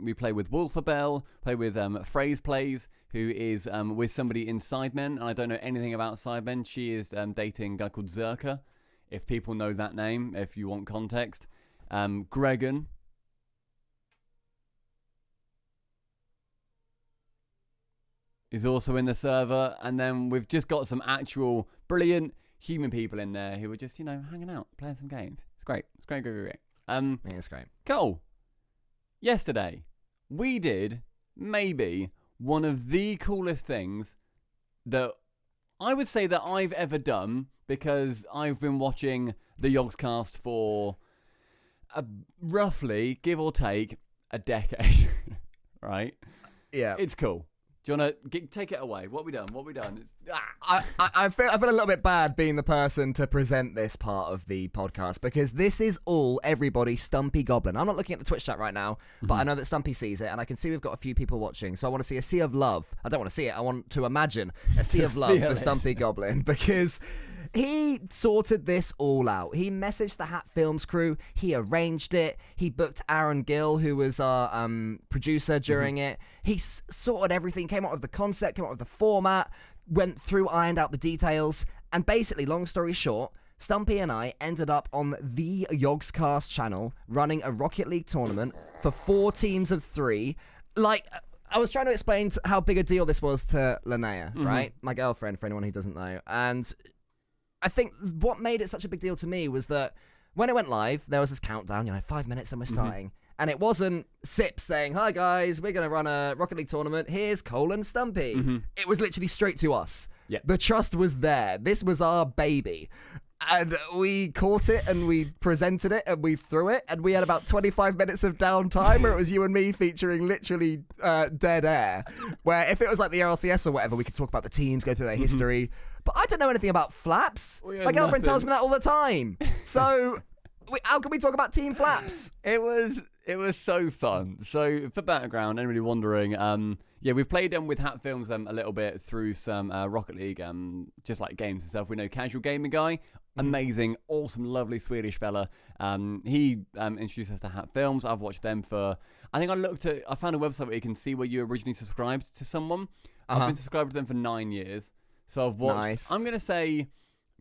[SPEAKER 1] We play with Wolfabell, play with Phrase Plays, who is with somebody in Sidemen, and I don't know anything about Sidemen. She is dating a guy called Zerka, if people know that name, if you want context. Gregan. Is also in the server, and then we've just got some actual brilliant human people in there who are just, hanging out, playing some games. It's great. It's great.
[SPEAKER 2] It's great.
[SPEAKER 1] Cool. Yesterday, we did maybe one of the coolest things that I would say that I've ever done, because I've been watching the Yogscast for roughly, give or take, a decade. Right?
[SPEAKER 2] Yeah.
[SPEAKER 1] It's cool. Do you want to take it away? What we done? It's,
[SPEAKER 2] I feel a little bit bad being the person to present this part of the podcast, because this is all everybody Stumpy Goblin. I'm not looking at the Twitch chat right now, but I know that Stumpy sees it, and I can see we've got a few people watching. So I want to see a sea of love. I don't want to see it. I want to imagine a sea of love for Stumpy Goblin, because he sorted this all out. He messaged the Hat Films crew. He arranged it. He booked Aaron Gill, who was our producer during it. He sorted everything, came up with the concept, came up with the format, went through, ironed out the details, and basically, long story short, Stumpy and I ended up on the Yogscast channel running a Rocket League tournament for 4 teams of 3. Like, I was trying to explain how big a deal this was to Linnea, right? My girlfriend, for anyone who doesn't know. And I think what made it such a big deal to me was that when it went live, there was this countdown, 5 minutes and we're starting. And it wasn't Sips saying, hi guys, we're going to run a Rocket League tournament. Here's Cole and Stumpy. It was literally straight to us.
[SPEAKER 1] Yeah.
[SPEAKER 2] The trust was there. This was our baby. And we caught it and we presented it and we threw it and we had about 25 minutes of downtime where it was you and me featuring literally dead air. Where if it was like the RLCS or whatever, we could talk about the teams, go through their history. But I don't know anything about flaps. My girlfriend tells me that all the time. So how can we talk about Team Flaps?
[SPEAKER 1] It was so fun. So for background, anybody wondering, we've played them with Hat Films a little bit through some Rocket League, just like games and stuff. We know Casual Gaming Guy, amazing, awesome, lovely Swedish fella. He introduced us to Hat Films. I've watched them for, I found a website where you can see where you originally subscribed to someone. I've been subscribed to them for 9 years. So I've watched, I'm going to say,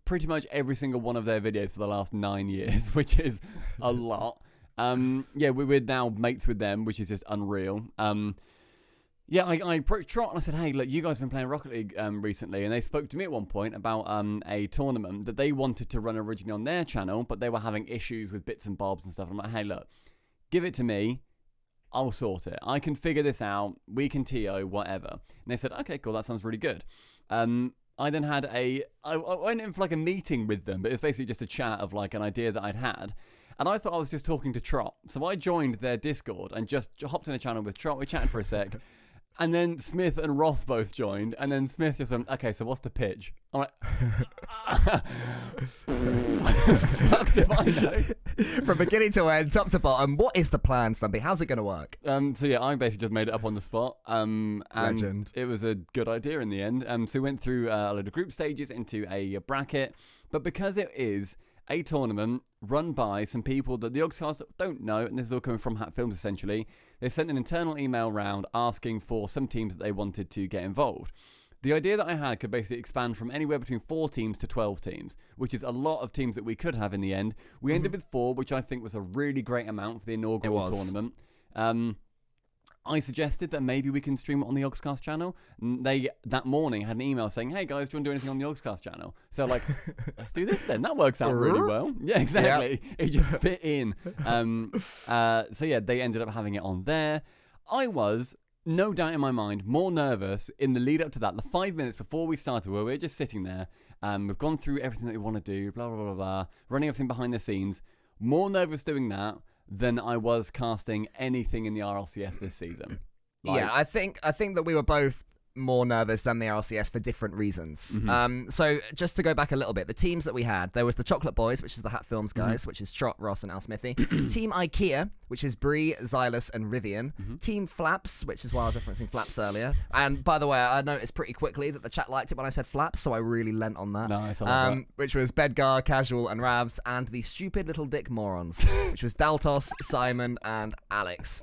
[SPEAKER 1] pretty much every single one of their videos for the last 9 years, which is a lot. We're now mates with them, which is just unreal. I approached Trot and I said, hey, look, you guys have been playing Rocket League recently, and they spoke to me at one point about a tournament that they wanted to run originally on their channel, but they were having issues with bits and bobs and stuff. I'm like, hey, look, give it to me. I'll sort it. I can figure this out. We can TO, whatever. And they said, okay, cool, that sounds really good. I then had I went in for like a meeting with them, but it was basically just a chat of like an idea that I'd had. And I thought I was just talking to Trot. So I joined their Discord and just hopped in a channel with Trot. We chatted for a sec. And then Smith and Ross both joined. And then Smith just went, okay, so what's the pitch? I'm like, fucked if I know.
[SPEAKER 2] From beginning to end, top to bottom, what is the plan, Stumpy? How's it going to work?
[SPEAKER 1] I basically just made it up on the spot. And
[SPEAKER 2] Legend.
[SPEAKER 1] It was a good idea in the end. So we went through a load of group stages into a bracket. But because it is a tournament run by some people that the Yogscast don't know, and this is all coming from Hat Films essentially, they sent an internal email round asking for some teams that they wanted to get involved. The idea that I had could basically expand from anywhere between 4 teams to 12 teams, which is a lot of teams that we could have in the end. We ended with 4, which I think was a really great amount for the inaugural tournament. I suggested that maybe we can stream it on the Yogscast channel. They, that morning, had an email saying, hey guys, do you want to do anything on the Yogscast channel? So like, let's do this then. That works out really well. Yeah, exactly. Yep. It just fit in. They ended up having it on there. I was, no doubt in my mind, more nervous in the lead up to that. The 5 minutes before we started, where we were just sitting there, we've gone through everything that we want to do, blah, blah, blah, blah, running everything behind the scenes. More nervous doing that than I was casting anything in the RLCS this season.
[SPEAKER 2] I think that we were both more nervous than the RLCS for different reasons. So just to go back a little bit, the teams that we had, there was the Chocolate Boys, which is the Hat Films guys, which is Trot, Ross, and Al Smithy. Team IKEA, which is Bree, Xylus, and Rivian. Team Flaps, which is why I was referencing Flaps earlier. And by the way, I noticed pretty quickly that the chat liked it when I said Flaps, so I really lent on that.
[SPEAKER 1] Nice, I love that.
[SPEAKER 2] Which was Bedgar, Casual, and Ravs, and the Stupid Little Dick Morons, which was Daltos, Simon, and Alex.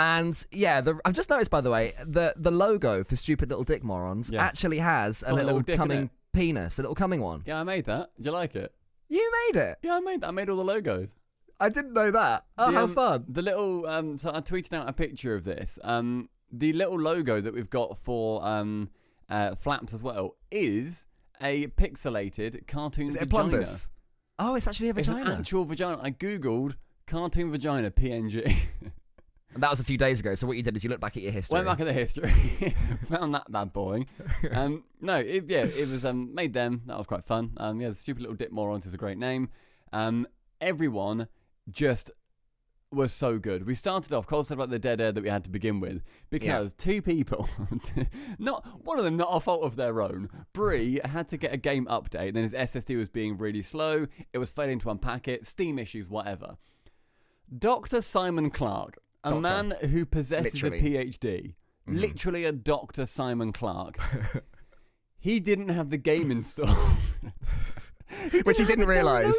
[SPEAKER 2] And yeah, I've just noticed, by the way, the logo for Stupid Little Dick Morons actually has a little coming penis, a little coming one.
[SPEAKER 1] Yeah, I made that. Did you like it?
[SPEAKER 2] You made it?
[SPEAKER 1] Yeah, I made that. I made all the logos.
[SPEAKER 2] I didn't know that. Oh, how fun.
[SPEAKER 1] The little, so I tweeted out a picture of this. The little logo that we've got for Flaps as well is a pixelated cartoon vagina.
[SPEAKER 2] Plumbus? Oh, it's actually a vagina.
[SPEAKER 1] It's an actual vagina. I googled cartoon vagina PNG.
[SPEAKER 2] And that was a few days ago, so what you did is you looked back at your history.
[SPEAKER 1] Went back at the history, found that bad boy. It was made them. That was quite fun. The Stupid Little Dick Morons is a great name. Everyone just was so good. We started off, Cole said about the dead air that we had to begin with, because 2 people, not one of them, not a fault of their own. Bree had to get a game update, then his SSD was being really slow, it was failing to unpack it, Steam issues, whatever. Dr. Simon Clark, a man who possesses a PhD, literally a Dr. Simon Clark, he didn't have the game installed.
[SPEAKER 2] Which he didn't realise.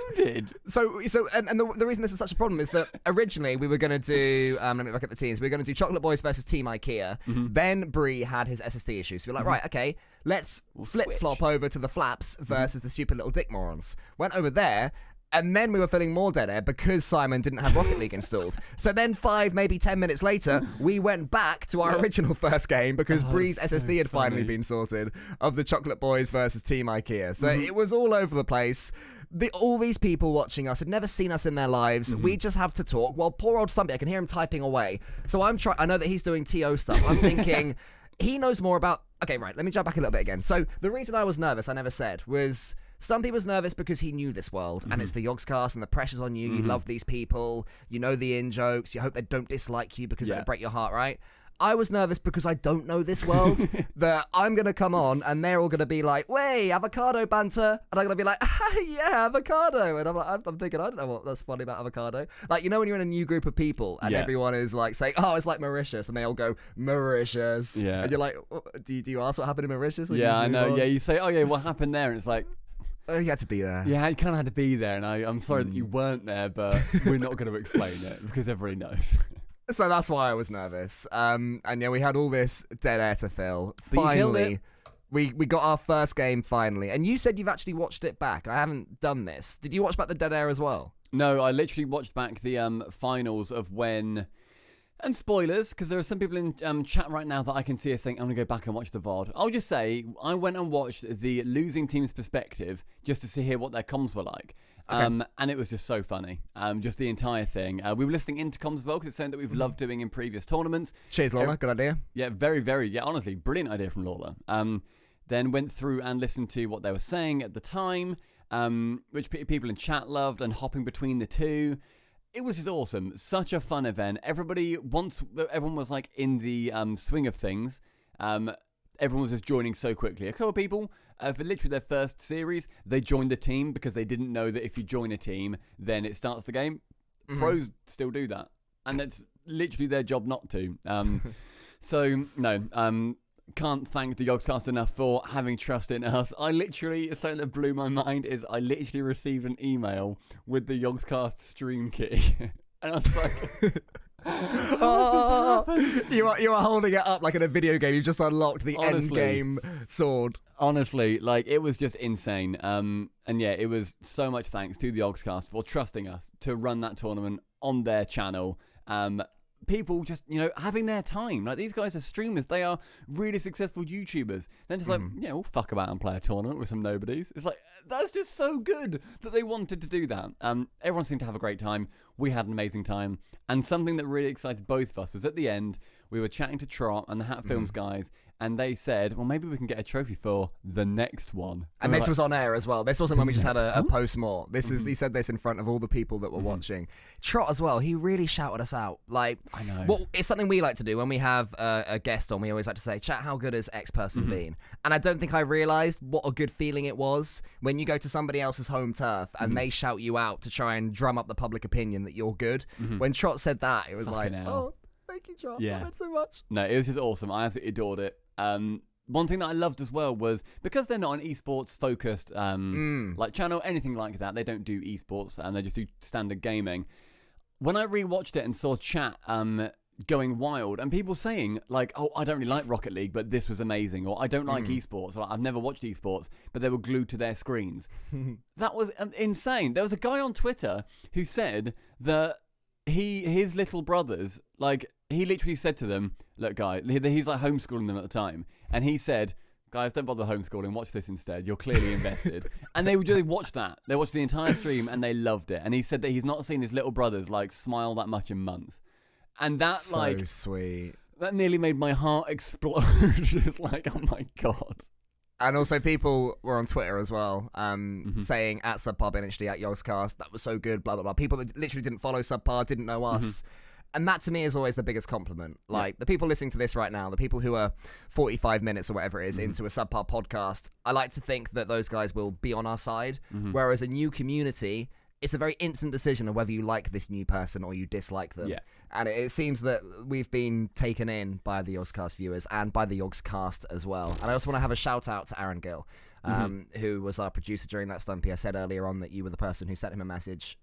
[SPEAKER 1] So
[SPEAKER 2] the reason this is such a problem is that originally we were going to do, let me look at the teams, we were going to do Chocolate Boys versus Team IKEA. Then Bree had his SSD issues. So we're like, right, okay, let's flip-flop over to the Flaps versus the Stupid Little Dick Morons. Went over there, and then we were feeling more dead air because Simon didn't have Rocket League installed. So then 5, maybe 10 minutes later, we went back to our original first game because Bree's SSD had finally been sorted of the Chocolate Boys versus Team IKEA. So it was all over the place. All these people watching us had never seen us in their lives. We just have to talk. Well, poor old Stumpy, I can hear him typing away. So I know that he's doing TO stuff. I'm thinking he knows more about... Okay, right, let me jump back a little bit again. So the reason I was nervous, I never said, was... Stumpy was nervous because he knew this world, and it's the Yogscast, and the pressure's on you. You love these people. You know the in-jokes. You hope they don't dislike you because it'll break your heart, right? I was nervous because I don't know this world, that I'm going to come on and they're all going to be like, "Way, avocado banter." And I'm going to be like, "Yeah, avocado." And I'm thinking, I don't know what that's funny about avocado. Like, you know when you're in a new group of people and everyone is like saying, "Oh, it's like Mauritius." And they all go, "Mauritius." Yeah. And you're like, do you ask what happened in Mauritius?
[SPEAKER 1] Yeah, I know. On? Yeah, you say, "Oh, yeah, what happened there?" And it's like,
[SPEAKER 2] oh, you had to be there.
[SPEAKER 1] Yeah, you kind of had to be there. And I'm sorry that you weren't there, but we're not going to explain it because everybody knows.
[SPEAKER 2] So that's why I was nervous. And yeah, we had all this dead air to fill. Finally, we got our first game finally. And you said you've actually watched it back. I haven't done this. Did you watch back the dead air as well?
[SPEAKER 1] No, I literally watched back the finals of when... And spoilers, because there are some people in chat right now that I can see us saying, I'm going to go back and watch the VOD. I'll just say, I went and watched the losing team's perspective just to hear what their comms were like. Okay. And it was just so funny. Just the entire thing. We were listening intercoms as well, because it's something that we've loved doing in previous tournaments.
[SPEAKER 2] Cheers, Lola. Good idea.
[SPEAKER 1] Yeah, very, very, honestly, brilliant idea from Lola. Then went through and listened to what they were saying at the time, which people in chat loved, and hopping between the two. It was just awesome. Such a fun event. Everyone was like in the swing of things. Everyone was just joining so quickly. A couple of people, for literally their first series, they joined the team because they didn't know that if you join a team, then it starts the game. Pros still do that. And it's literally their job not to. So, no, can't thank the Yogscast enough for having trust in us. Something that blew my mind is I literally received an email with the Yogscast stream key. And I was like...
[SPEAKER 2] you are holding it up like in a video game. You've just unlocked the end game sword.
[SPEAKER 1] Honestly, like, it was just insane. And yeah, it was so much thanks to the Yogscast for trusting us to run that tournament on their channel. People just, having their time. Like, these guys are streamers. They are really successful YouTubers. They're just like, yeah, we'll fuck about and play a tournament with some nobodies. It's like, that's just so good that they wanted to do that. Everyone seemed to have a great time. We had an amazing time. And something that really excited both of us was at the end, we were chatting to Trot and the Hat Films guys, and they said, well, maybe we can get a trophy for the next one.
[SPEAKER 2] And this was on air as well. This wasn't when we just had a post-more. This is, he said this in front of all the people that were watching. Trot as well, he really shouted us out. Like,
[SPEAKER 1] I know.
[SPEAKER 2] Well, it's something we like to do. When we have a guest on, we always like to say, chat, how good has X person been? And I don't think I realised what a good feeling it was when you go to somebody else's home turf and they shout you out to try and drum up the public opinion that you're good. When Trot said that, it was oh, thank you, Trot. Yeah. I love it so much.
[SPEAKER 1] No, it was just awesome. I absolutely adored it. One thing that I loved as well was, because they're not an esports focused like channel, anything like that, they don't do esports and they just do standard gaming. When I rewatched it and saw chat going wild and people saying like, oh, I don't really like Rocket League, but this was amazing, or I don't like esports, or I've never watched esports, but they were glued to their screens. That was insane. There was a guy on Twitter who said that his little brothers, like, he literally said to them, look, guy, he's like homeschooling them at the time, and he said, guys, don't bother homeschooling, watch this instead, you're clearly invested. And they watched that. They watched the entire stream and they loved it. And he said that he's not seen his little brothers like smile that much in months. And that, so like,
[SPEAKER 2] sweet.
[SPEAKER 1] That nearly made my heart explode. It's like, oh my God.
[SPEAKER 2] And also people were on Twitter as well, saying at SubPar.BNHD, at Yogscast, that was so good, blah, blah, blah. People that literally didn't follow SubPar, didn't know us. And that to me is always the biggest compliment. Like, the people listening to this right now, the people who are 45 minutes or whatever it is into a SubPar podcast, I like to think that those guys will be on our side. Whereas a new community, it's a very instant decision of whether you like this new person or you dislike them. Yeah. And it seems that we've been taken in by the Yogscast viewers and by the Yogscast as well. And I also want to have a shout out to Aaron Gill, who was our producer during that Stumpy. I said earlier on that you were the person who sent him a message.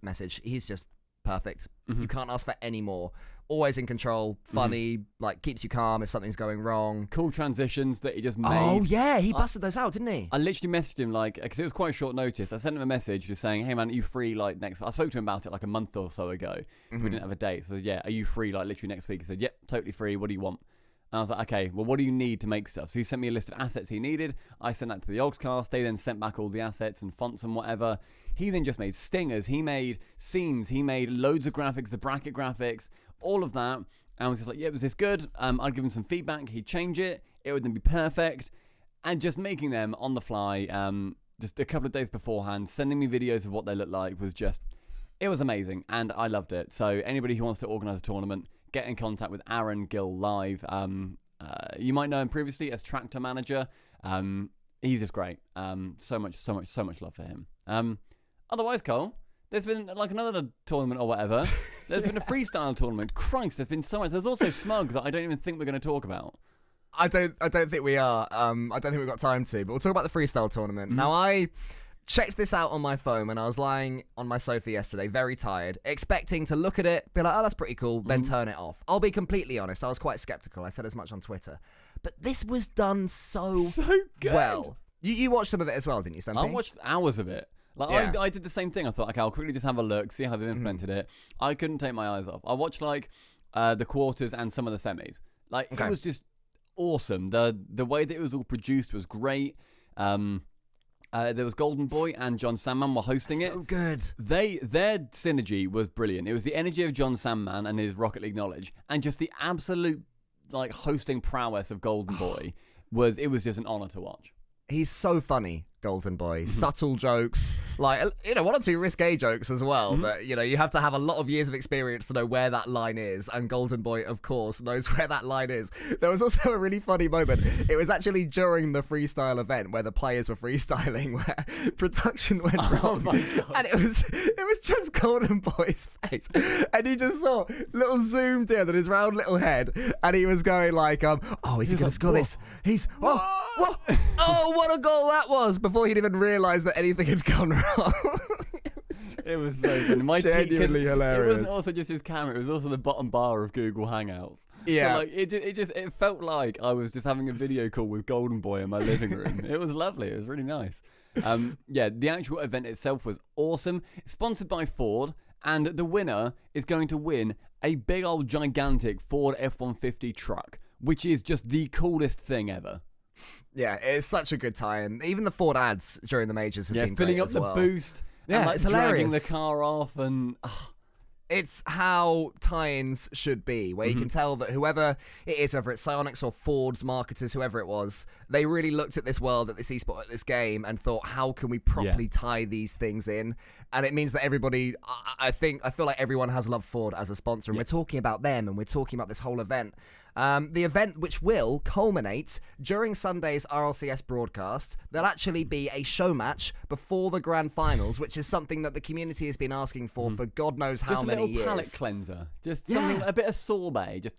[SPEAKER 2] He's just perfect. You can't ask for any more. Always in control, funny, like, keeps you calm if something's going wrong.
[SPEAKER 1] Cool transitions that he just made.
[SPEAKER 2] Oh, yeah, he busted those out, didn't he?
[SPEAKER 1] I literally messaged him, like, because it was quite short notice. I sent him a message just saying, hey, man, are you free, like, next... I spoke to him about it, like, a month or so ago. We didn't have a date. So, yeah, are you free, like, literally next week? He said, yep, totally free. What do you want? And I was like, okay, well, what do you need to make stuff? So he sent me a list of assets he needed. I sent that to the Yogscast. They then sent back all the assets and fonts and whatever. He then just made stingers. He made scenes. He made loads of graphics, the bracket graphics, all of that. And I was just like, yeah, was this good? I'd give him some feedback. He'd change it. It would then be perfect. And just making them on the fly, just a couple of days beforehand, sending me videos of what they look like it was amazing, and I loved it. So anybody who wants to organise a tournament, get in contact with Aaron Gill Live. You might know him previously as Tractor Manager. He's just great. So much love for him. Otherwise, Cole, there's been like another tournament or whatever. There's been a freestyle tournament. Christ, there's been so much. There's also Smug that I don't even think we're going to talk about.
[SPEAKER 2] I don't think we are. I don't think we've got time to, but we'll talk about the freestyle tournament. Now, I checked this out on my phone when I was lying on my sofa yesterday, very tired, expecting to look at it, be like, oh, that's pretty cool, then turn it off. I'll be completely honest, I was quite skeptical. I said as much on Twitter. But this was done so
[SPEAKER 1] good.
[SPEAKER 2] Well. You watched some of it as well, didn't you, Stumpy?
[SPEAKER 1] I watched hours of it. Like I did the same thing. I thought, okay, I'll quickly just have a look, see how they implemented it. I couldn't take my eyes off. I watched like the quarters and some of the semis. Like it was just awesome. The way that it was all produced was great. There was Golden Boy and John Sandman were hosting it.
[SPEAKER 2] So good.
[SPEAKER 1] Their synergy was brilliant. It was the energy of John Sandman and his Rocket League knowledge, and just the absolute like hosting prowess of Golden Boy was just an honor to watch.
[SPEAKER 2] He's so funny, Golden Boy. Subtle jokes, like, one or two risque jokes as well. That, you have to have a lot of years of experience to know where that line is. And Golden Boy, of course, knows where that line is. There was also a really funny moment. It was actually during the freestyle event where the players were freestyling, where production went wrong.
[SPEAKER 1] My God.
[SPEAKER 2] And it was just Golden Boy's face. And you just saw little zoomed in on his round little head. And he was going like, is he going to score this? He's, what? What a goal that was, before he'd even realised that anything had gone wrong.
[SPEAKER 1] It was so funny. My
[SPEAKER 2] genuinely hilarious.
[SPEAKER 1] It wasn't also just his camera, it was also the bottom bar of Google Hangouts.
[SPEAKER 2] Yeah.
[SPEAKER 1] So like it felt like I was just having a video call with Golden Boy in my living room. It was lovely. It was really nice. The actual event itself was awesome. It's sponsored by Ford, and the winner is going to win a big old gigantic Ford F-150 truck, which is just the coolest thing ever.
[SPEAKER 2] Yeah, it's such a good tie-in. Even the Ford ads during the majors have been
[SPEAKER 1] filling
[SPEAKER 2] great
[SPEAKER 1] up
[SPEAKER 2] as
[SPEAKER 1] the
[SPEAKER 2] well.
[SPEAKER 1] boost.
[SPEAKER 2] Yeah,
[SPEAKER 1] and, like,
[SPEAKER 2] it's
[SPEAKER 1] dragging
[SPEAKER 2] hilarious.
[SPEAKER 1] the car off, and
[SPEAKER 2] it's how tie-ins should be, where you can tell that whoever it is, whether it's Psyonix or Ford's marketers, whoever it was, they really looked at this world, at this esport, at this game, and thought, how can we properly tie these things in? And it means that everybody, I feel like everyone has loved Ford as a sponsor, and we're talking about them, and we're talking about this whole event. The event, which will culminate during Sunday's RLCS broadcast, there'll actually be a show match before the grand finals, which is something that the community has been asking for God knows how many years.
[SPEAKER 1] Just a little palate cleanser. Just something, a bit of sorbet. Just,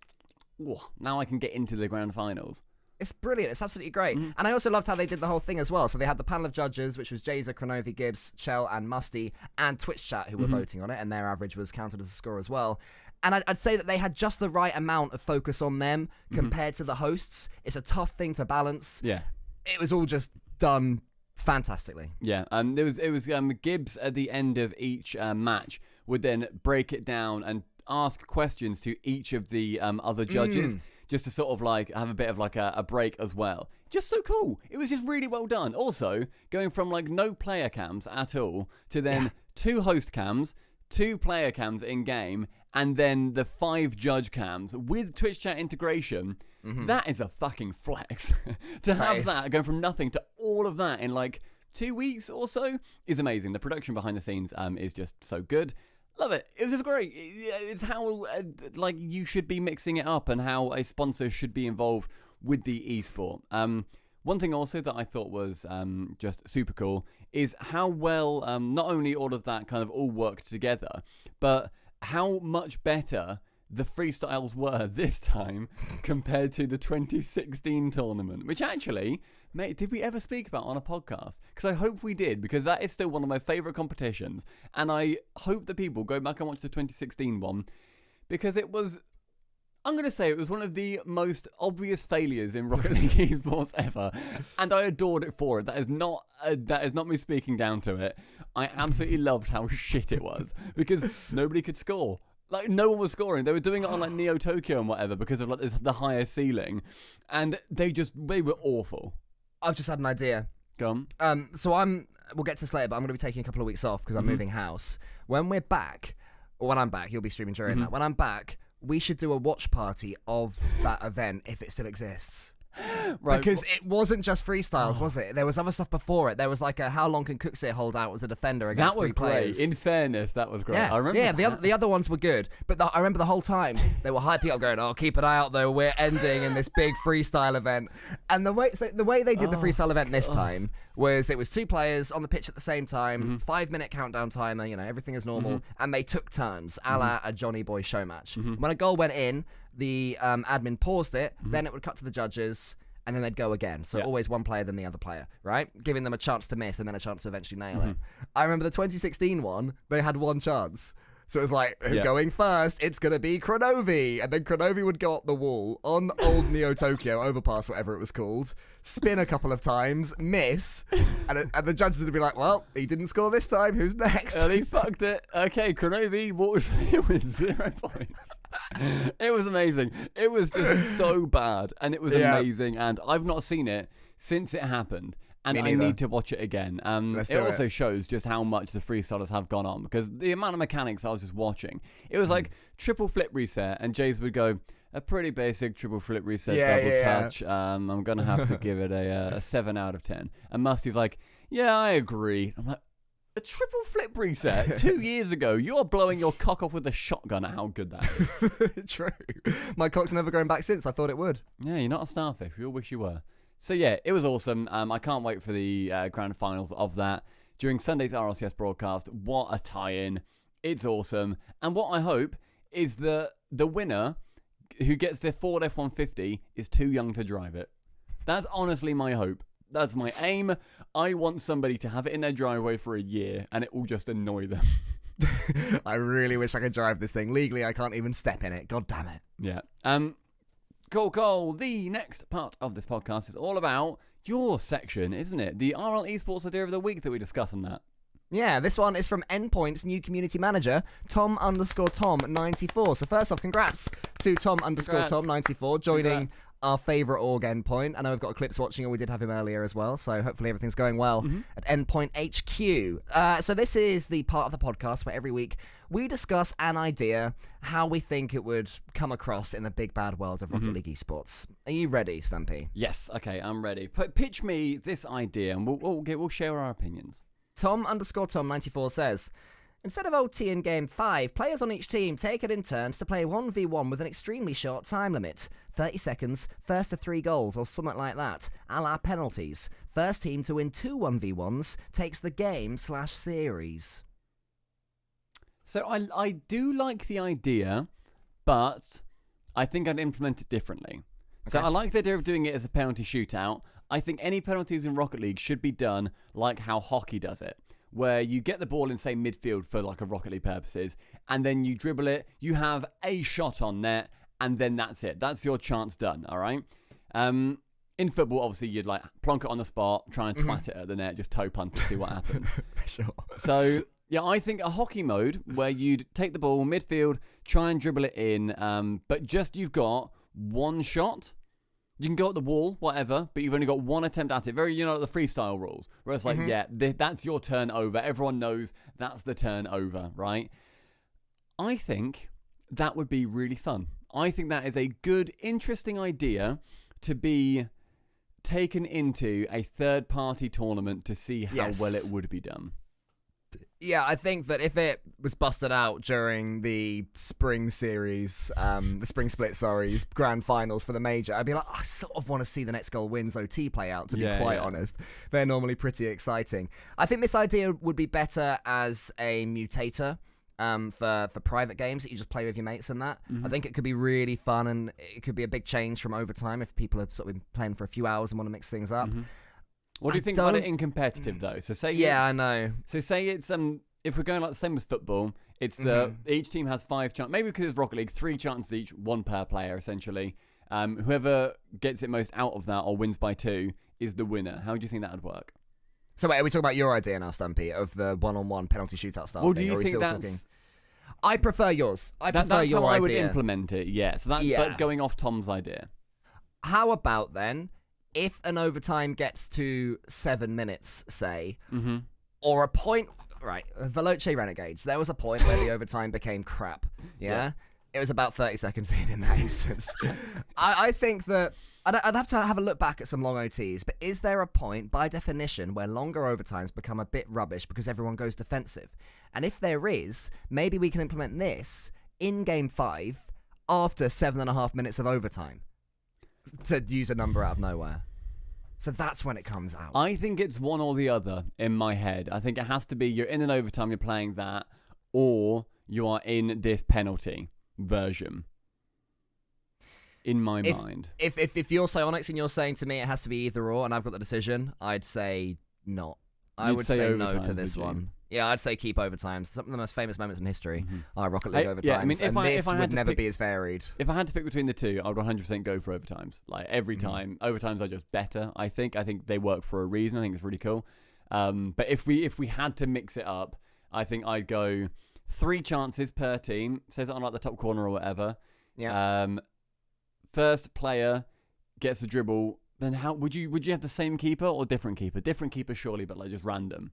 [SPEAKER 1] now I can get into the grand finals.
[SPEAKER 2] It's brilliant. It's absolutely great. And I also loved how they did the whole thing as well. So they had the panel of judges, which was Jazer, Kronovi, Gibbs, Chell, and Musty, and Twitch chat who were voting on it, and their average was counted as a score as well. And I'd say that they had just the right amount of focus on them compared to the hosts. It's a tough thing to balance.
[SPEAKER 1] Yeah.
[SPEAKER 2] It was all just done fantastically.
[SPEAKER 1] Yeah. It was Gibbs at the end of each match would then break it down and ask questions to each of the other judges, just to sort of like have a bit of like a break as well. Just so cool. It was just really well done. Also, going from like no player cams at all to then 2 host cams, 2 player cams in game, and then the 5 judge cams with Twitch chat integration. That is a fucking flex. To have that going from nothing to all of that in like 2 weeks or so is amazing. The production behind the scenes is just so good. Love it. It was just great. It's how like you should be mixing it up, and how a sponsor should be involved with the esport. One thing also that I thought was just super cool is how well not only all of that kind of all worked together, but how much better the freestyles were this time compared to the 2016 tournament, which actually, mate, did we ever speak about on a podcast? Because I hope we did, because that is still one of my favourite competitions, and I hope that people go back and watch the 2016 one, because it was, I'm going to say it was one of the most obvious failures in Rocket League esports ever, and I adored it for it. That is not me speaking down to it. I absolutely loved how shit it was, because nobody could score. Like, no one was scoring. They were doing it on like Neo Tokyo and whatever because of like the higher ceiling, and they were awful.
[SPEAKER 2] I've just had an idea.
[SPEAKER 1] Go on.
[SPEAKER 2] So we'll get to this later, but I'm going to be taking a couple of weeks off because I'm moving house. When we're back, or when I'm back, you'll be streaming during that. When I'm back, we should do a watch party of that event if it still exists.
[SPEAKER 1] Right.
[SPEAKER 2] Because it wasn't just freestyles, was it? There was other stuff before it. There was like a how long can Cooksey hold out as a defender against
[SPEAKER 1] That was
[SPEAKER 2] three players.
[SPEAKER 1] great. In fairness, that was great.
[SPEAKER 2] Yeah,
[SPEAKER 1] I remember.
[SPEAKER 2] yeah. The other ones were good, but I remember the whole time they were hyping up, going, "Oh, keep an eye out though. We're ending in this big freestyle event." And the way they did the freestyle event this time was it was two players on the pitch at the same time, 5-minute countdown timer. You know, everything is normal, and they took turns, a la a Johnny Boy show match. When a goal went in, the admin paused it, then it would cut to the judges. And then they'd go again. So always one player, then the other player, right? Giving them a chance to miss and then a chance to eventually nail it. I remember the 2016 one, they had one chance. So it was like, going first, it's going to be Kronovi. And then Kronovi would go up the wall on old Neo Tokyo, overpass, whatever it was called, spin a couple of times, miss, and the judges would be like, well, he didn't score this time. Who's next?
[SPEAKER 1] And he fucked it. Okay, Kronovi walks with 0 points. It was amazing. It was just so bad, and it was amazing. And I've not seen it since it happened, and I need to watch it again. It also shows just how much the freestylers have gone on, because the amount of mechanics I was just watching, it was like triple flip reset, and Jays would go a pretty basic triple flip reset double touch. I'm gonna have to give it a 7 out of 10. And Musty's like, yeah, I agree. I'm like, a triple flip reset 2 years ago. You're blowing your cock off with a shotgun at how good that is.
[SPEAKER 2] True. My cock's never grown back since. I thought it would.
[SPEAKER 1] Yeah, you're not a starfish. We all wish you were. So yeah, it was awesome. I can't wait for the grand finals of that during Sunday's RLCS broadcast. What a tie-in. It's awesome. And what I hope is that the winner who gets their Ford F-150 is too young to drive it. That's honestly my hope. That's my aim. I want somebody to have it in their driveway for a year and it will just annoy them.
[SPEAKER 2] I really wish I could drive this thing. Legally, I can't even step in it. God damn it.
[SPEAKER 1] Yeah. Cool. The next part of this podcast is all about your section, isn't it? The RL Esports Idea of the Week that we discuss on that.
[SPEAKER 2] Yeah, this one is from Endpoint's new community manager, Tom_Tom94. So first off, congrats to Tom_Tom94 joining our favourite org Endpoint. I know we've got Eclipse watching, and we did have him earlier as well, so hopefully everything's going well at Endpoint HQ. So this is the part of the podcast where every week we discuss an idea, how we think it would come across in the big bad world of Rocket League esports. Are you ready, Stumpy?
[SPEAKER 1] Yes, okay, I'm ready. Pitch me this idea, and we'll share our opinions.
[SPEAKER 2] Tom_Tom94 says, instead of OT in Game 5, players on each team take it in turns to play 1v1 with an extremely short time limit. 30 seconds, first to 3 goals, or something like that, a la penalties. First team to win 2 1v1s takes the game/series.
[SPEAKER 1] So I do like the idea, but I think I'd implement it differently. So I like the idea of doing it as a penalty shootout. I think any penalties in Rocket League should be done like how hockey does it, where you get the ball in, say, midfield for like a Rocket League purposes, and then you dribble it, you have a shot on net, and then that's it. That's your chance done, all right? In football, obviously, you'd like plonk it on the spot, try and twat it at the net, just toe punt to see what happens.
[SPEAKER 2] Sure.
[SPEAKER 1] So, yeah, I think a hockey mode where you'd take the ball midfield, try and dribble it in, but just you've got one shot. You can go at the wall, whatever, but you've only got one attempt at it. Very, like the freestyle rules, where it's like, that's your turn over. Everyone knows that's the turn over, right? I think that would be really fun. I think that is a good, interesting idea to be taken into a third-party tournament to see how well it would be done.
[SPEAKER 2] Yeah, I think that if it was busted out during the spring series, the spring split, grand finals for the major, I'd be like, I sort of want to see the next goal wins OT play out, to be quite honest. They're normally pretty exciting. I think this idea would be better as a mutator for private games that you just play with your mates and that. I think it could be really fun, and it could be a big change from overtime if people have sort of been playing for a few hours and want to mix things up.
[SPEAKER 1] What do you think about it in competitive, though? So say
[SPEAKER 2] I know.
[SPEAKER 1] So say it's if we're going like the same as football, it's each team has 5 chances. Maybe because it's Rocket League, 3 chances each, 1 per player essentially. Whoever gets it most out of that or wins by 2 is the winner. How do you think that would work?
[SPEAKER 2] So wait, are we talking about your idea now, Stumpy, of the one-on-one penalty shootout style?
[SPEAKER 1] Well,
[SPEAKER 2] thing,
[SPEAKER 1] do you think that's?
[SPEAKER 2] Talking... I prefer yours. That's
[SPEAKER 1] your
[SPEAKER 2] idea.
[SPEAKER 1] How I would implement it. Yeah. So that's but going off Tom's idea.
[SPEAKER 2] How about then? If an overtime gets to 7 minutes, say, or a point, right, Veloce Renegades, there was a point where the overtime became crap, yeah? It was about 30 seconds in that instance. I think that I'd have to have a look back at some long OTs, but is there a point, by definition, where longer overtimes become a bit rubbish because everyone goes defensive? And if there is, maybe we can implement this in Game 5 after 7.5 minutes of overtime, to use a number out of nowhere. So that's when it comes out.
[SPEAKER 1] I think it's one or the other in my head. I think it has to be you're in an overtime, you're playing that, or you are in this penalty version. In my mind.
[SPEAKER 2] If you're Psyonix and you're saying to me it has to be either or, and I've got the decision, I'd say not. I would say no to this one. Yeah, I'd say keep overtimes. Some of the most famous moments in history are Rocket League overtimes. Yeah, I mean, this would never be as varied.
[SPEAKER 1] If I had to pick between the two, I would 100% go for overtimes. Like, every time. Overtimes are just better, I think. I think they work for a reason. I think it's really cool. But if we had to mix it up, I think I'd go 3 chances per team. Says it on like the top corner or whatever.
[SPEAKER 2] Yeah.
[SPEAKER 1] First player gets the dribble. Then how would you have the same keeper or different keeper? Different keeper surely, but like just random.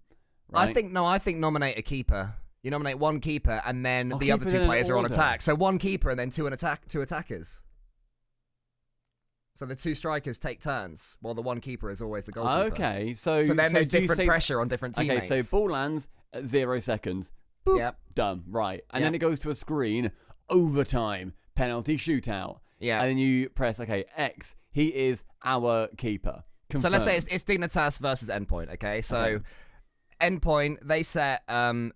[SPEAKER 1] Right?
[SPEAKER 2] I think nominate a keeper. You nominate one keeper, and then the other 2 players are on attack. So one keeper, and then two attackers. So the 2 strikers take turns, while the one keeper is always the goalkeeper.
[SPEAKER 1] Okay, so
[SPEAKER 2] then there's different pressure on different teammates.
[SPEAKER 1] Okay, so ball lands at 0 seconds. Boop,
[SPEAKER 2] yep.
[SPEAKER 1] Done. Right, and then it goes to a screen. Overtime, penalty, shootout.
[SPEAKER 2] Yeah.
[SPEAKER 1] And then you press, okay, X. He is our keeper. Confirmed.
[SPEAKER 2] So let's say it's Dignitas versus Endpoint, okay? So Endpoint, they set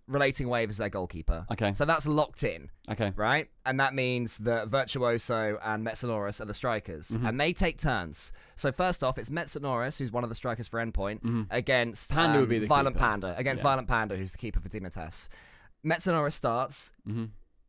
[SPEAKER 2] Relating Wave as their goalkeeper.
[SPEAKER 1] Okay.
[SPEAKER 2] So that's locked in.
[SPEAKER 1] Okay.
[SPEAKER 2] Right? And that means that Virtuoso and Metsonoris are the strikers. And they take turns. So first off, it's Metsonoris, who's one of the strikers for Endpoint, against
[SPEAKER 1] Panda would be the
[SPEAKER 2] Violent
[SPEAKER 1] keeper.
[SPEAKER 2] Panda. Against Violent Panda, who's the keeper for Dignitas. Metsonoris starts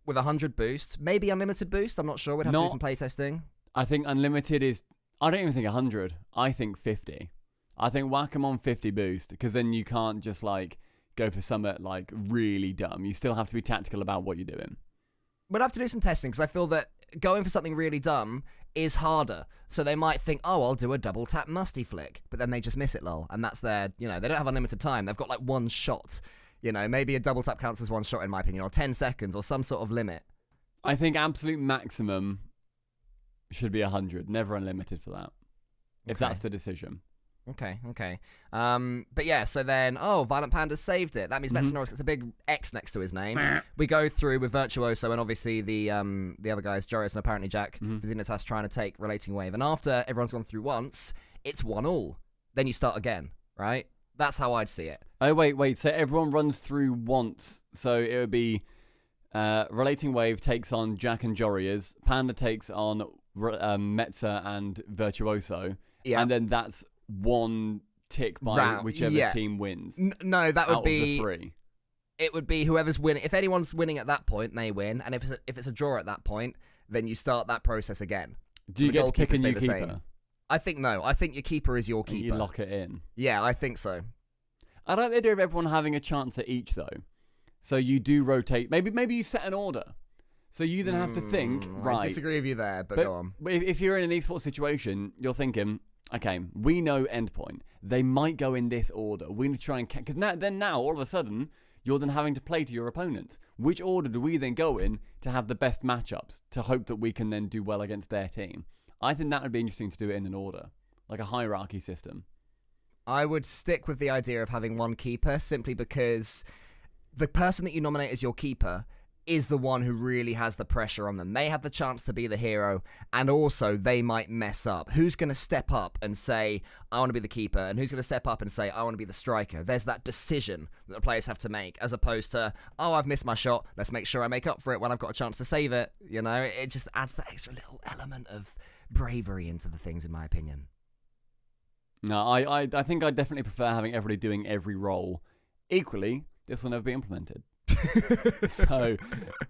[SPEAKER 2] with 100 boost. Maybe unlimited boost. I'm not sure. We'd have to do some playtesting.
[SPEAKER 1] I think unlimited is... I don't even think 100. I think 50. I think whack 'em on 50 boost, because then you can't just like go for something like really dumb. You still have to be tactical about what you're doing.
[SPEAKER 2] We'd have to do some testing, because I feel that going for something really dumb is harder. So they might think, oh, I'll do a double tap musty flick, but then they just miss it, lol. And that's their, they don't have unlimited time. They've got like 1 shot. Maybe a double tap counts as 1 shot in my opinion, or 10 seconds, or some sort of limit.
[SPEAKER 1] I think absolute maximum should be 100. Never unlimited for that. If that's the decision.
[SPEAKER 2] Okay. But yeah, so then, Violent Panda saved it. That means Metsonoris gets a big X next to his name. We go through with Virtuoso and obviously the other guys, Joris and apparently Jack, Vizinitas trying to take Relating Wave. And after everyone's gone through once, it's 1-1. Then you start again, right? That's how I'd see it.
[SPEAKER 1] Oh, wait. So everyone runs through once. So it would be Relating Wave takes on Jack and Jorias. Panda takes on Metza and Virtuoso. Yeah. And then that's 1 tick by whichever team wins.
[SPEAKER 2] No, that would be...
[SPEAKER 1] Out of the 3.
[SPEAKER 2] It would be whoever's winning. If anyone's winning at that point, they win. And if it's a draw at that point, then you start that process again.
[SPEAKER 1] Do you get to pick a new keeper?
[SPEAKER 2] I think no. I think your keeper is your keeper.
[SPEAKER 1] You lock it in.
[SPEAKER 2] Yeah, I think so.
[SPEAKER 1] I like the idea of everyone having a chance at each, though. So you do rotate. Maybe you set an order. So you then have to think, right.
[SPEAKER 2] I disagree with you there, but go on.
[SPEAKER 1] But if you're in an esports situation, you're thinking, okay, we know Endpoint. They might go in this order. We need to try and... Because now, all of a sudden, you're then having to play to your opponents. Which order do we then go in to have the best matchups, to hope that we can then do well against their team? I think that would be interesting to do it in an order, like a hierarchy system.
[SPEAKER 2] I would stick with the idea of having 1 keeper, simply because the person that you nominate as your keeper is the one who really has the pressure on them. They have the chance to be the hero, and also they might mess up. Who's going to step up and say, I want to be the keeper, and who's going to step up and say, I want to be the striker? There's that decision that the players have to make, as opposed to, I've missed my shot, let's make sure I make up for it when I've got a chance to save it. It just adds that extra little element of bravery into the things, in my opinion.
[SPEAKER 1] No, I think I definitely prefer having everybody doing every role. Equally, this will never be implemented. So,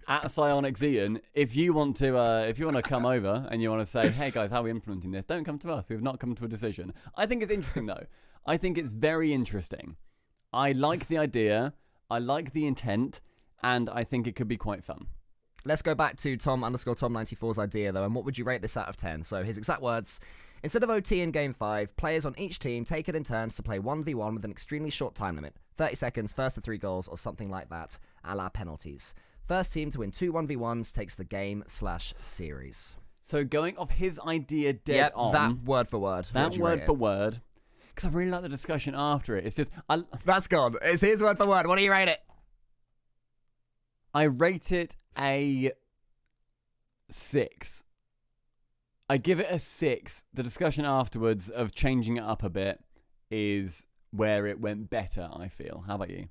[SPEAKER 1] at Psyonix Ian, if you want to come over and you want to say, hey guys, how are we implementing this? Don't come to us. We've not come to a decision. I think it's interesting though. I think it's very interesting. I like the idea. I like the intent, and I think it could be quite fun.
[SPEAKER 2] Let's go back to Tom_Tom94's idea though, and what would you rate this out of 10? So his exact words: instead of OT in Game 5, players on each team take it in turns to play 1v1 with an extremely short time limit. 30 seconds, first to 3 goals, or something like that, a la penalties. First team to win 2 1v1s takes the game/series.
[SPEAKER 1] So going off his idea dead on.
[SPEAKER 2] That word for word.
[SPEAKER 1] That word for word. Because I really like the discussion after it. It's just...
[SPEAKER 2] That's gone. It's his word for word. What do you rate it?
[SPEAKER 1] I rate it a 6. I give it a 6. The discussion afterwards of changing it up a bit is where it went better, I feel. How about you?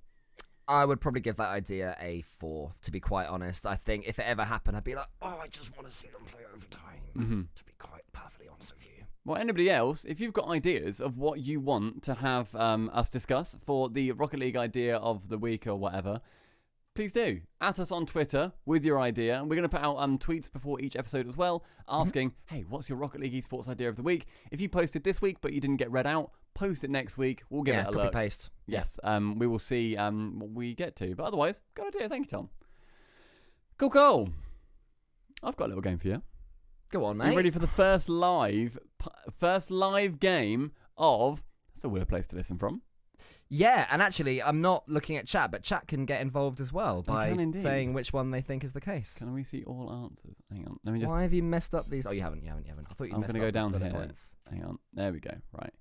[SPEAKER 2] I would probably give that idea a 4, to be quite honest. I think if it ever happened, I'd be like, I just want to see them play overtime, to be quite perfectly honest with you.
[SPEAKER 1] Well, anybody else, if you've got ideas of what you want to have us discuss for the Rocket League idea of the week or whatever, please do. At us on Twitter with your idea. And we're going to put out tweets before each episode as well, asking, hey, what's your Rocket League esports idea of the week? If you posted this week but you didn't get read out, post it next week. We'll give it a look.
[SPEAKER 2] Paste.
[SPEAKER 1] Yes, we will see what we get to. But otherwise, good idea. Thank you, Tom. Cool. I've got a little game for you.
[SPEAKER 2] Go on, mate.
[SPEAKER 1] You ready for the first live game of... That's a weird place to listen from.
[SPEAKER 2] Yeah, and actually, I'm not looking at chat, but chat can get involved as well by
[SPEAKER 1] indeed.
[SPEAKER 2] saying which one they think is the case.
[SPEAKER 1] Can we see all answers? Hang on. Let me just...
[SPEAKER 2] Why have you messed up these? Oh, you haven't. I thought you
[SPEAKER 1] I'm
[SPEAKER 2] messed
[SPEAKER 1] going to go down
[SPEAKER 2] the
[SPEAKER 1] here.
[SPEAKER 2] points.
[SPEAKER 1] Hang on. There we go. Right.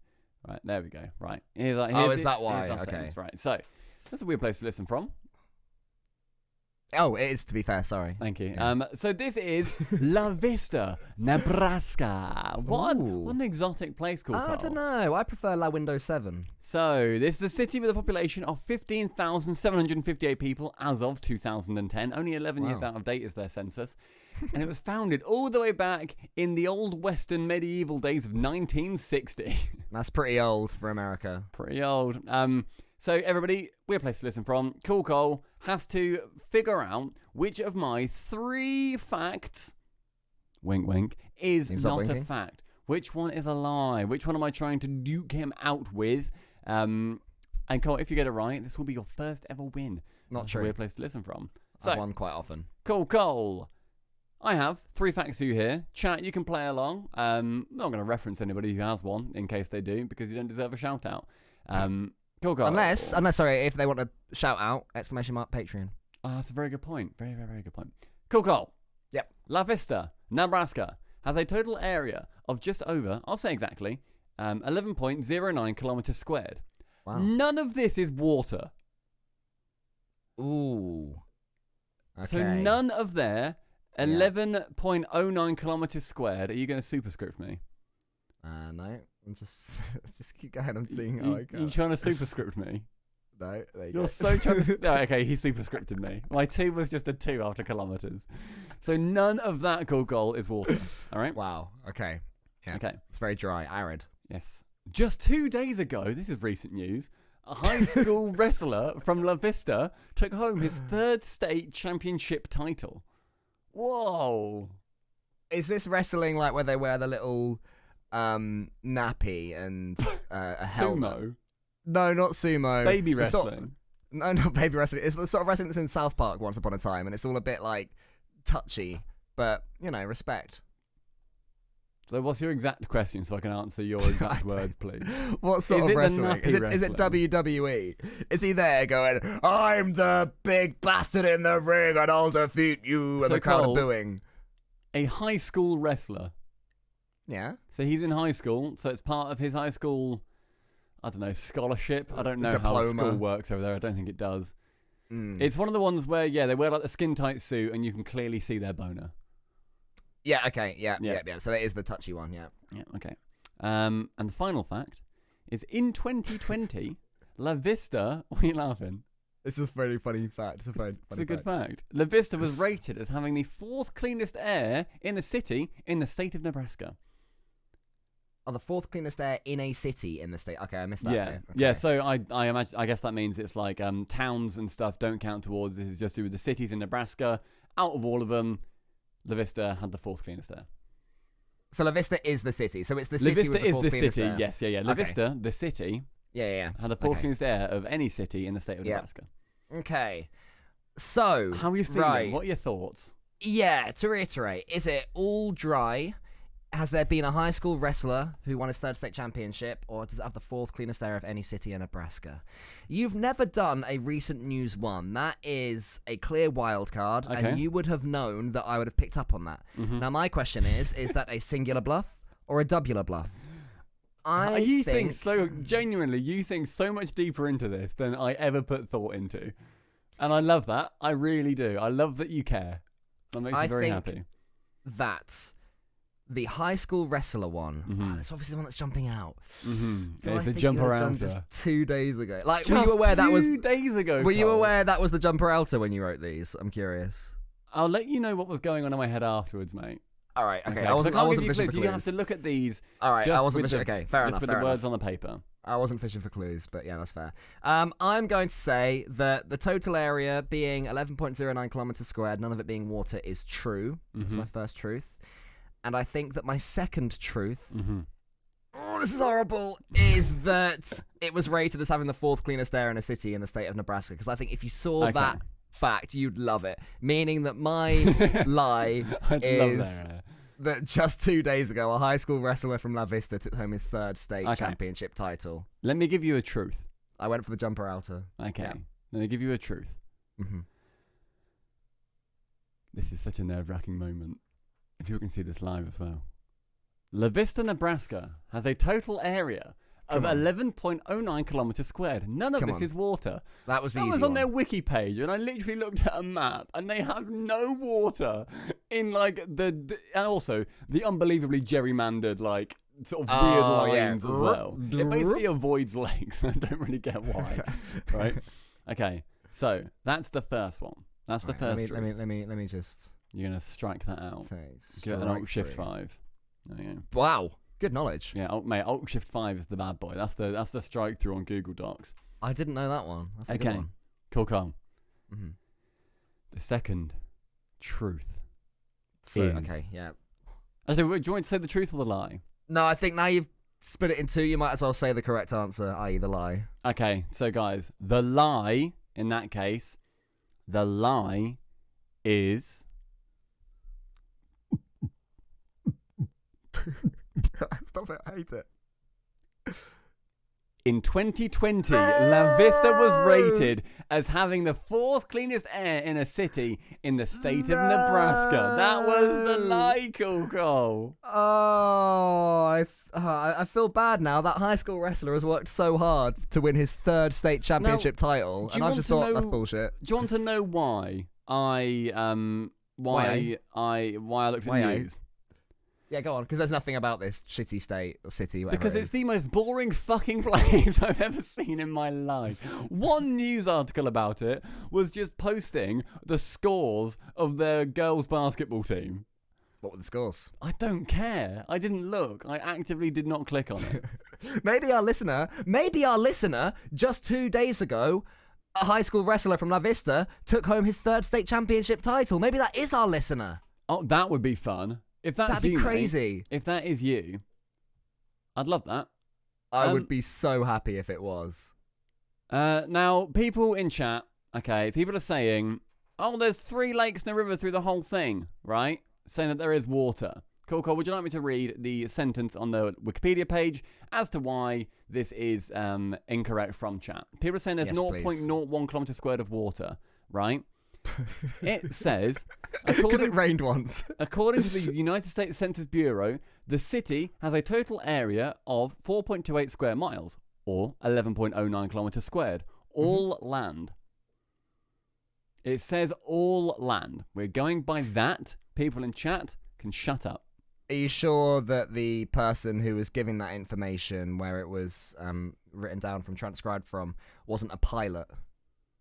[SPEAKER 1] There we go. Right.
[SPEAKER 2] Is that why? Okay.
[SPEAKER 1] Things. Right. So, that's a weird place to listen from.
[SPEAKER 2] Oh, it is, to be fair. Sorry.
[SPEAKER 1] Thank you.
[SPEAKER 2] Yeah.
[SPEAKER 1] So this is La Vista, Nebraska. What an exotic place called.
[SPEAKER 2] I don't know. I prefer La Windows 7.
[SPEAKER 1] So this is a city with a population of 15,758 people as of 2010. Only 11 years out of date is their census. And it was founded all the way back in the old Western medieval days of 1960.
[SPEAKER 2] That's pretty old for America.
[SPEAKER 1] Pretty old. So everybody, weird place to listen from. Cool Cole has to figure out which of my 3 facts, wink wink, is not a fact. Which one is a lie? Which one am I trying to duke him out with? And Cole, if you get it right, this will be your first ever win.
[SPEAKER 2] Not true.
[SPEAKER 1] A weird place to listen from. So,
[SPEAKER 2] I've won quite often.
[SPEAKER 1] Cool Cole. I have 3 facts for you here. Chat, you can play along. I'm not going to reference anybody who has one in case they do, because you don't deserve a shout out. Cool,
[SPEAKER 2] unless, sorry, if they want to shout out, !Patreon.
[SPEAKER 1] Oh, that's a very good point. Very, very, very good point. Cool.
[SPEAKER 2] Yep.
[SPEAKER 1] La Vista, Nebraska, has a total area of just over, I'll say exactly, 11.09 kilometers squared.
[SPEAKER 2] Wow.
[SPEAKER 1] None of this is water.
[SPEAKER 2] Ooh. Okay.
[SPEAKER 1] So none of their 11.09 kilometers squared. Are you going to superscript me?
[SPEAKER 2] No. I'm just keep going. I'm seeing.
[SPEAKER 1] You trying to superscript me?
[SPEAKER 2] No, there you
[SPEAKER 1] You're
[SPEAKER 2] go.
[SPEAKER 1] so trying to... No, okay, he superscripted me. My 2 was just a 2 after kilometers. So none of that goal is water. All right?
[SPEAKER 2] Wow. Okay. Yeah.
[SPEAKER 1] Okay.
[SPEAKER 2] It's very dry, arid.
[SPEAKER 1] Yes. Just 2 days ago, this is recent news, a high school wrestler from La Vista took home his 3rd state championship title. Whoa.
[SPEAKER 2] Is this wrestling like where they wear the little... nappy and a helmet?
[SPEAKER 1] Sumo?
[SPEAKER 2] No, not sumo.
[SPEAKER 1] Baby wrestling?
[SPEAKER 2] No, not baby wrestling. It's the sort of wrestling that's in South Park once upon a time, and it's all a bit like touchy, but respect.
[SPEAKER 1] So what's your exact question so I can answer your exact words, please?
[SPEAKER 2] What sort of wrestling? Is it WWE? Is he there going, I'm the big bastard in the ring and I'll defeat you, and the crowd are booing?
[SPEAKER 1] A high school wrestler.
[SPEAKER 2] Yeah.
[SPEAKER 1] So he's in high school, so it's part of his high school, I don't know, scholarship. I don't know
[SPEAKER 2] Diploma.
[SPEAKER 1] how school works over there. I don't think it does.
[SPEAKER 2] It's
[SPEAKER 1] one of the ones where, they wear like a skin-tight suit and you can clearly see their boner.
[SPEAKER 2] Yeah, okay, yeah. So that is the touchy one, yeah.
[SPEAKER 1] Yeah, okay. And the final fact is in 2020, La Vista... Why are you laughing?
[SPEAKER 2] This is a very funny fact.
[SPEAKER 1] It's a good fact. La Vista was rated as having the 4th cleanest air in a city in the state of Nebraska.
[SPEAKER 2] Oh, the 4th cleanest air in a city in the state. Okay, I missed that.
[SPEAKER 1] Yeah,
[SPEAKER 2] bit. Okay.
[SPEAKER 1] yeah. So I imagine. I guess that means it's like towns and stuff don't count towards. This is just to do with the cities in Nebraska. Out of all of them, La Vista had the 4th cleanest air.
[SPEAKER 2] So La Vista is the city. So it's the city.
[SPEAKER 1] La Vista
[SPEAKER 2] with the
[SPEAKER 1] is
[SPEAKER 2] 4th
[SPEAKER 1] the
[SPEAKER 2] cleanest
[SPEAKER 1] city.
[SPEAKER 2] air.
[SPEAKER 1] Yes, yeah. La Vista, the city.
[SPEAKER 2] Yeah.
[SPEAKER 1] Had the 4th cleanest air of any city in the state of Nebraska.
[SPEAKER 2] Okay. So
[SPEAKER 1] how are you feeling?
[SPEAKER 2] Right.
[SPEAKER 1] What are your thoughts?
[SPEAKER 2] Yeah. To reiterate, is it all dry? Has there been a high school wrestler who won his third state championship, or does it have the fourth cleanest area of any city in Nebraska? You've never done a recent news one. That is a clear wild card, and you would have known that I would have picked up on that. Now, my question is that a singular bluff or a doubler bluff?
[SPEAKER 1] You think so much deeper into this than I ever put thought into. And I love that. I really do. I love that you care. That makes me very happy.
[SPEAKER 2] That the high school wrestler one, that's obviously the one that's jumping out.
[SPEAKER 1] It's a jumper outer.
[SPEAKER 2] Just 2 days ago. Like,
[SPEAKER 1] just
[SPEAKER 2] were you aware that was
[SPEAKER 1] 2 days ago?
[SPEAKER 2] Were you aware that was the jumper outer when you wrote these? I'm curious.
[SPEAKER 1] I'll let you know what was going on in my head afterwards, mate.
[SPEAKER 2] All right, okay.
[SPEAKER 1] I wasn't fishing for clues. You have to look at these.
[SPEAKER 2] All right, I wasn't fishing. Okay, fair enough.
[SPEAKER 1] Just with the words on the paper.
[SPEAKER 2] I wasn't fishing for clues, but yeah, that's fair. I'm going to say that the total area being 11.09 kilometers squared, none of it being water, is true. That's my first truth. And I think that my second truth, oh, this is horrible, is that it was rated as having the fourth cleanest air in a city in the state of Nebraska. Because I think if you saw that fact, you'd love it. Meaning that my lie is that just 2 days ago, a high school wrestler from La Vista took home his third state championship title.
[SPEAKER 1] Let me give you a truth.
[SPEAKER 2] I went for the jumper outer.
[SPEAKER 1] Okay.
[SPEAKER 2] Yeah.
[SPEAKER 1] Let me give you a truth. This is such a nerve-wracking moment. If people can see this live as well. La Vista, Nebraska has a total area of 11.09 kilometers squared. None of this is water.
[SPEAKER 2] That was
[SPEAKER 1] on their wiki page, and I literally looked at a map, and they have no water in like and also the unbelievably gerrymandered like sort of weird lines as well. It basically avoids lakes. I don't really get why. Right? Okay. So that's the first one. That's the first.
[SPEAKER 2] Let me just.
[SPEAKER 1] You're gonna strike that out. Get an Alt-Shift 5. There you go.
[SPEAKER 2] Wow. Good knowledge.
[SPEAKER 1] Yeah, mate. Alt-Shift 5 is the bad boy. That's the strike through on Google Docs.
[SPEAKER 2] I didn't know that one. That's a good one.
[SPEAKER 1] Cool. The second truth.
[SPEAKER 2] Okay, yeah.
[SPEAKER 1] Actually, do you want to say the truth or the lie?
[SPEAKER 2] No, I think now you've split it in two. You might as well say the correct answer, i.e. the lie.
[SPEAKER 1] Okay, so guys, the lie in that case, the lie is.
[SPEAKER 2] Stop it, I hate it.
[SPEAKER 1] In 2020, La Vista was rated as having the fourth cleanest air in a city in the state of Nebraska. That was the lie, Coco.
[SPEAKER 2] Oh, I feel bad now. That high school wrestler has worked so hard to win his third state championship title, and I just thought that's bullshit.
[SPEAKER 1] Do you want to know why I looked at news?
[SPEAKER 2] Yeah, go on, because there's nothing about this shitty state or city.
[SPEAKER 1] Because it's the most boring fucking place I've ever seen in my life. One news article about it was just posting the scores of their girls' basketball team.
[SPEAKER 2] What were the scores?
[SPEAKER 1] I don't care. I didn't look. I actively did not click on it.
[SPEAKER 2] Maybe our listener, just 2 days ago, a high school wrestler from La Vista took home his third state championship title. Maybe that is our listener.
[SPEAKER 1] Oh, that would be fun. If that's
[SPEAKER 2] That'd be crazy.
[SPEAKER 1] Mate, if that is you, I'd love that.
[SPEAKER 2] I would be so happy if it was.
[SPEAKER 1] Now, people in chat, people are saying, oh, there's 3 lakes and a river through the whole thing, right? Saying that there is water. Cool. Would you like me to read the sentence on the Wikipedia page as to why this is incorrect from chat? People are saying there's 0.01 kilometers squared of water, right? It says,
[SPEAKER 2] because it rained once.
[SPEAKER 1] According to the United States Census Bureau, the city has a total area of 4.28 square miles, or 11.09 kilometers squared, all land. It says all land. We're going by that. People in chat can shut up.
[SPEAKER 2] Are you sure that the person who was giving that information, where it was written down from, transcribed from, wasn't a pilot?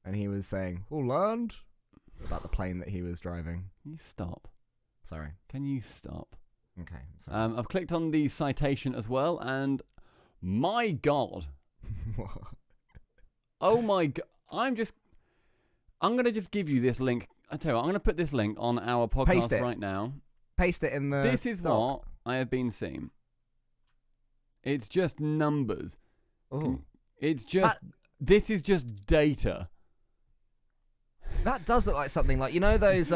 [SPEAKER 2] And he was saying, all land? About the plane that he was driving.
[SPEAKER 1] Can you stop?
[SPEAKER 2] Sorry.
[SPEAKER 1] Can you stop?
[SPEAKER 2] Okay. Sorry.
[SPEAKER 1] I've clicked on the citation as well, and my God. Oh my God. I'm going to just give you this link. I tell you what, I'm going to put this link on our podcast right now.
[SPEAKER 2] Paste it in the
[SPEAKER 1] This is what I have been seeing. It's just numbers.
[SPEAKER 2] Ooh.
[SPEAKER 1] This is just data.
[SPEAKER 2] That does look like something like, you know those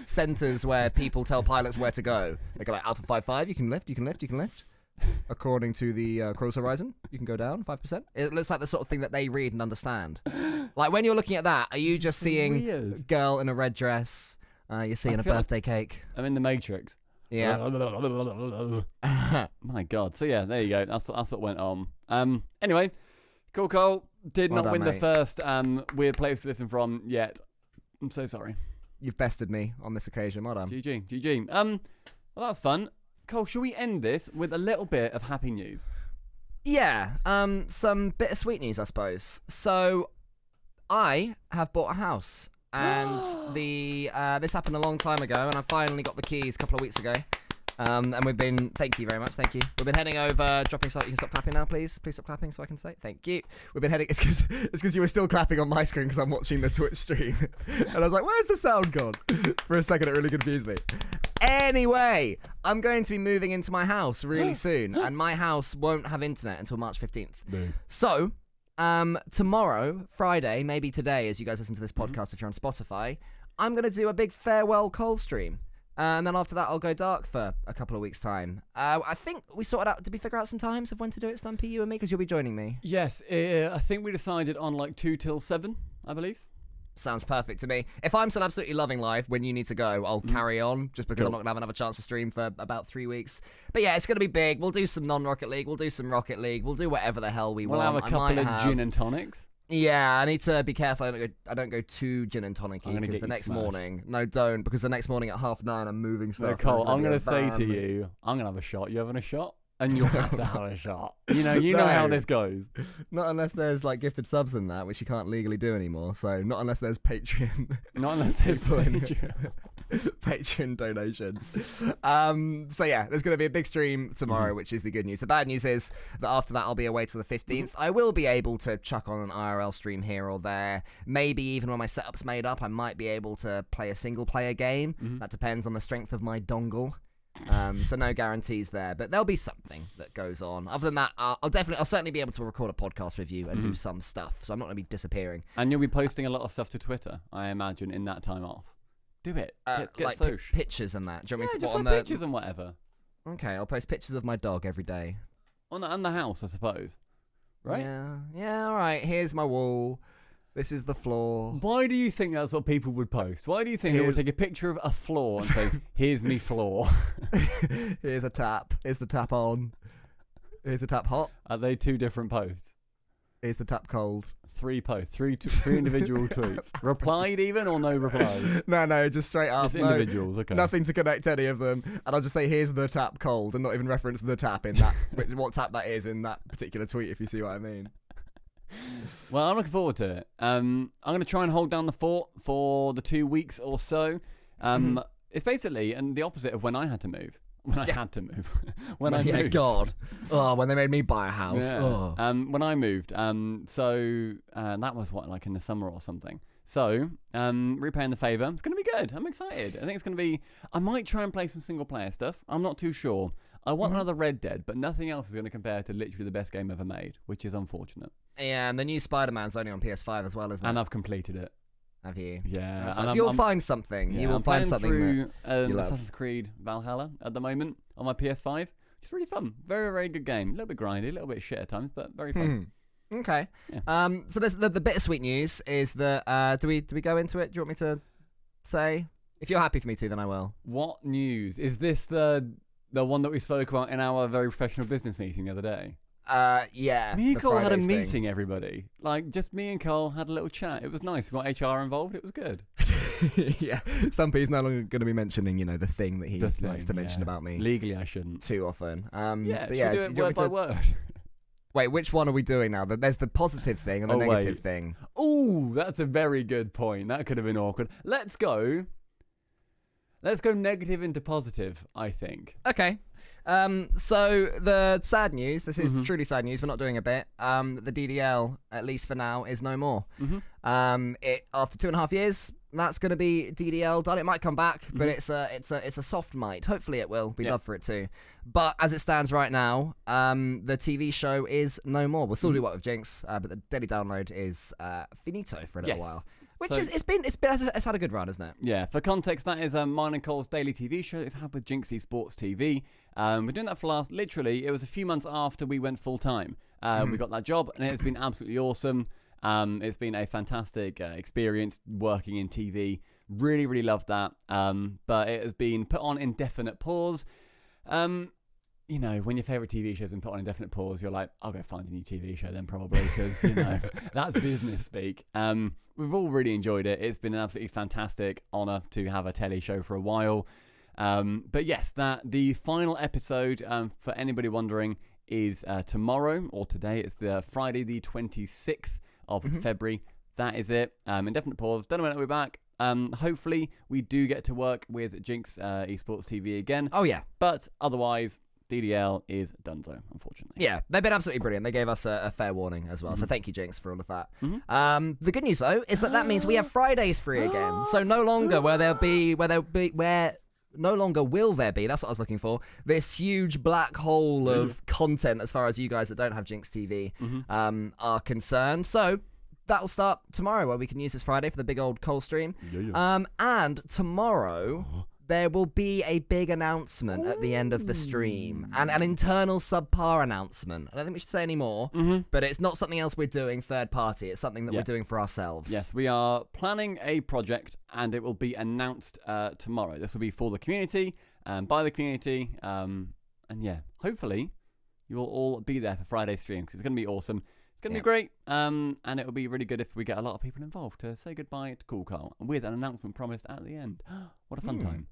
[SPEAKER 2] centres where people tell pilots where to go? They go like, Alpha 55, you can lift, you can lift, you can lift. According to the Cruise Horizon, you can go down 5%. It looks like the sort of thing that they read and understand. Like, when you're looking at that, are you just seeing a girl in a red dress? You're seeing a birthday cake?
[SPEAKER 1] I'm in the Matrix.
[SPEAKER 2] Yeah.
[SPEAKER 1] My God. So, yeah, there you go. That's what went on. Anyway, Cole did
[SPEAKER 2] Well
[SPEAKER 1] not
[SPEAKER 2] done,
[SPEAKER 1] win the
[SPEAKER 2] mate.
[SPEAKER 1] first weird place to listen from yet. I'm so sorry.
[SPEAKER 2] You've bested me on this occasion. Well done.
[SPEAKER 1] GG. Well, that's fun. Cole, should we end this with a little bit of happy news?
[SPEAKER 2] Yeah, some bittersweet news, I suppose. So, I have bought a house, and this happened a long time ago, and I finally got the keys a couple of weeks ago. And we've been, thank you very much, thank you. We've been heading over, dropping stuff. You can stop clapping now, please. Please stop clapping so I can say thank you. We've been heading, it's because you were still clapping on my screen because I'm watching the Twitch stream. And I was like, where's the sound gone? For a second, it really confused me. Anyway, I'm going to be moving into my house really soon, and my house won't have internet until March 15th.
[SPEAKER 1] No.
[SPEAKER 2] So, tomorrow, Friday, maybe today, as you guys listen to this podcast if you're on Spotify, I'm going to do a big farewell cold stream. And then after that, I'll go dark for a couple of weeks' time. I think we sorted out, did we figure out some times of when to do it, Stumpy, you and me? Because you'll be joining me.
[SPEAKER 1] Yes, I think we decided on like 2 till 7, I believe.
[SPEAKER 2] Sounds perfect to me. If I'm still absolutely loving life when you need to go, I'll carry on, just because I'm not going to have another chance to stream for about 3 weeks. But yeah, it's going to be big. We'll do some non-Rocket League. We'll do some Rocket League. We'll do whatever the hell we
[SPEAKER 1] We'll
[SPEAKER 2] want.
[SPEAKER 1] have a couple of gin and tonics.
[SPEAKER 2] Yeah, I need to be careful. I don't go too gin and tonic-y,
[SPEAKER 1] I'm gonna
[SPEAKER 2] because
[SPEAKER 1] get
[SPEAKER 2] the
[SPEAKER 1] you
[SPEAKER 2] next
[SPEAKER 1] smashed.
[SPEAKER 2] morning... No, don't, because the next morning at 9:30 I'm moving stuff.
[SPEAKER 1] No,
[SPEAKER 2] and
[SPEAKER 1] Cole,
[SPEAKER 2] it's
[SPEAKER 1] I'm
[SPEAKER 2] gonna
[SPEAKER 1] going
[SPEAKER 2] be
[SPEAKER 1] to
[SPEAKER 2] a
[SPEAKER 1] say to
[SPEAKER 2] ban.
[SPEAKER 1] you, I'm going to have a shot. You having a shot? And you'll have to have a shot. You know how
[SPEAKER 2] No.
[SPEAKER 1] this goes.
[SPEAKER 2] Not unless there's like gifted subs and that, which you can't legally do anymore. So not unless there's Patreon.
[SPEAKER 1] Not unless there's
[SPEAKER 2] People in-
[SPEAKER 1] Patreon.
[SPEAKER 2] Patreon donations. So yeah, there's going to be a big stream tomorrow, which is the good news. The bad news is that after that I'll be away till the 15th. I will be able to chuck on an IRL stream here or there. Maybe even when my setup's made up, I might be able to play a single player game. That depends on the strength of my dongle. So no guarantees there, but there'll be something that goes on. Other than that, I'll certainly be able to record a podcast with you and do some stuff. So I'm not going to be disappearing.
[SPEAKER 1] And you'll be posting a lot of stuff to Twitter, I imagine, in that time off. Do it. Get
[SPEAKER 2] Like
[SPEAKER 1] social.
[SPEAKER 2] pictures and that. Do you want me to
[SPEAKER 1] Just
[SPEAKER 2] put
[SPEAKER 1] like
[SPEAKER 2] on the
[SPEAKER 1] pictures and whatever.
[SPEAKER 2] Okay, I'll post pictures of my dog every day.
[SPEAKER 1] And the house, I suppose. Right?
[SPEAKER 2] Yeah, all right. Here's my wall. This is the floor.
[SPEAKER 1] Why do you think that's what people would post? Why do you think they would take a picture of a floor and say, here's me floor?
[SPEAKER 2] Here's a tap. Here's the tap on. Here's the tap hot.
[SPEAKER 1] Are they 2 different posts?
[SPEAKER 2] Here's the tap cold.
[SPEAKER 1] 3 posts. 3 individual tweets. Replied even or no reply?
[SPEAKER 2] No, just straight up.
[SPEAKER 1] Just individuals, okay.
[SPEAKER 2] Nothing to connect any of them. And I'll just say, here's the tap cold, and not even reference the tap in that, what tap that is in that particular tweet, if you see what I mean.
[SPEAKER 1] Well, I'm looking forward to it. I'm going to try and hold down the fort for the 2 weeks or so. It's basically and the opposite of when I had to move. When I had to move. When I moved.
[SPEAKER 2] God. Oh, when they made me buy a house.
[SPEAKER 1] Yeah.
[SPEAKER 2] Oh.
[SPEAKER 1] When I moved. So that was like in the summer or something. So repaying the favour. It's going to be good. I'm excited. I think it's going to be. I might try and play some single player stuff. I'm not too sure. I want another Red Dead, but nothing else is going to compare to literally the best game ever made, which is unfortunate.
[SPEAKER 2] Yeah, and the new Spider-Man's only on PS5 as well, isn't it?
[SPEAKER 1] And I've completed it.
[SPEAKER 2] Have you?
[SPEAKER 1] Yeah.
[SPEAKER 2] So
[SPEAKER 1] and
[SPEAKER 2] you'll find something.
[SPEAKER 1] Yeah,
[SPEAKER 2] You will
[SPEAKER 1] I'm
[SPEAKER 2] find
[SPEAKER 1] playing
[SPEAKER 2] something
[SPEAKER 1] through
[SPEAKER 2] you love.
[SPEAKER 1] Assassin's Creed Valhalla at the moment on my PS5. It's really fun. Very, very good game. A little bit grindy, a little bit shit at times, but very fun.
[SPEAKER 2] Okay.
[SPEAKER 1] Yeah.
[SPEAKER 2] So there's the bittersweet news is that do we go into it? Do you want me to say? If you're happy for me to, then I will.
[SPEAKER 1] What news? Is this the one that we spoke about in our very professional business meeting the other day?
[SPEAKER 2] Yeah.
[SPEAKER 1] Me and
[SPEAKER 2] the
[SPEAKER 1] Cole had a
[SPEAKER 2] Fridays thing.
[SPEAKER 1] meeting, everybody. Like, just me and Cole had a little chat. It was nice. We got HR involved. It was good.
[SPEAKER 2] Yeah. Stumpy's no longer going to be mentioning, the thing that he
[SPEAKER 1] The
[SPEAKER 2] likes to
[SPEAKER 1] thing,
[SPEAKER 2] mention
[SPEAKER 1] yeah.
[SPEAKER 2] about me
[SPEAKER 1] Legally, I shouldn't.
[SPEAKER 2] too often.
[SPEAKER 1] Yeah,
[SPEAKER 2] but
[SPEAKER 1] should we do
[SPEAKER 2] do
[SPEAKER 1] it
[SPEAKER 2] you
[SPEAKER 1] word
[SPEAKER 2] want
[SPEAKER 1] by
[SPEAKER 2] me to-
[SPEAKER 1] word?
[SPEAKER 2] Wait, which one are we doing now? There's the positive thing and the negative
[SPEAKER 1] wait.
[SPEAKER 2] thing.
[SPEAKER 1] Ooh, that's a very good point. That could have been awkward. Let's go negative into positive, I think.
[SPEAKER 2] Okay. So the sad news, this is truly sad news, we're not doing a bit. The DDL, at least for now, is no more. It after 2.5 years, that's going to be DDL done. It might come back, but it's a soft might. Hopefully it will. We'd love for it to. But as it stands right now, the TV show is no more. We'll still do what with Jinx, but the daily download is finito for a little while. Which
[SPEAKER 1] So-
[SPEAKER 2] is it's had a good run, isn't it?
[SPEAKER 1] Yeah, for context, that is mine and Cole's daily TV show that we've had with Jinx Esports TV. We're doing that for literally, it was a few months after we went full time. We got that job, and it's been absolutely awesome. It's been a fantastic experience working in TV. Really, really loved that. But it has been put on indefinite pause. You know, when your favourite TV show's been put on indefinite pause, you're like, I'll go find a new TV show then probably, because, you know, that's business speak. We've all really enjoyed it. It's been an absolutely fantastic honour to have a telly show for a while. But yes, the final episode, for anybody wondering, is tomorrow, or today. It's the Friday the 26th of February. That is it. Indefinite pause. Don't know when it'll be back. Hopefully, we do get to work with Jinx Esports TV again.
[SPEAKER 2] Oh, yeah.
[SPEAKER 1] But otherwise, DDL is donezo, unfortunately.
[SPEAKER 2] Yeah, they've been absolutely brilliant. They gave us a fair warning as well. So thank you, Jinx, for all of that.
[SPEAKER 1] Mhm.
[SPEAKER 2] The good news, though, is that means we have Fridays free again. So no longer will there be, no longer will there be, that's what I was looking for, this huge black hole of content as far as you guys that don't have Jinx TV are concerned. So that'll start tomorrow, where we can use this Friday for the big old Cole stream. And tomorrow there will be a big announcement at the end of the stream, and an internal SubPar announcement. I don't think we should say any more, but it's not something else we're doing third party. It's something that we're doing for ourselves.
[SPEAKER 1] Yes, we are planning a project, and it will be announced tomorrow. This will be for the community, by the community, and yeah, hopefully you will all be there for Friday's stream, because it's going to be awesome. It's going to be great, and it will be really good if we get a lot of people involved to say goodbye to Cool Carl, with an announcement promised at the end. What a fun time.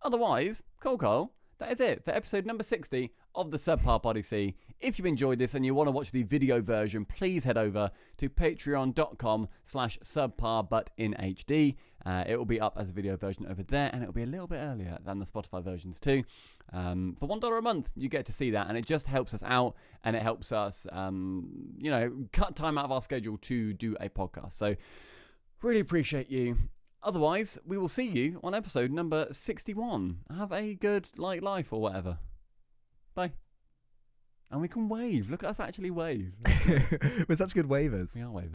[SPEAKER 1] Otherwise, Cool, that is it for episode number 60 of the SubPar Poddy C. If you enjoyed this and you want to watch the video version, please head over to patreon.com/SubParButInHD. It will be up as a video version over there, and it will be a little bit earlier than the Spotify versions too. For $1 a month, you get to see that, and it just helps us out, and it helps us, you know, cut time out of our schedule to do a podcast. So, really appreciate you. Otherwise, we will see you on episode number 61. Have a good life or whatever. Bye. And we can wave. Look at us actually wave.
[SPEAKER 2] We're such good wavers.
[SPEAKER 1] We are wavers.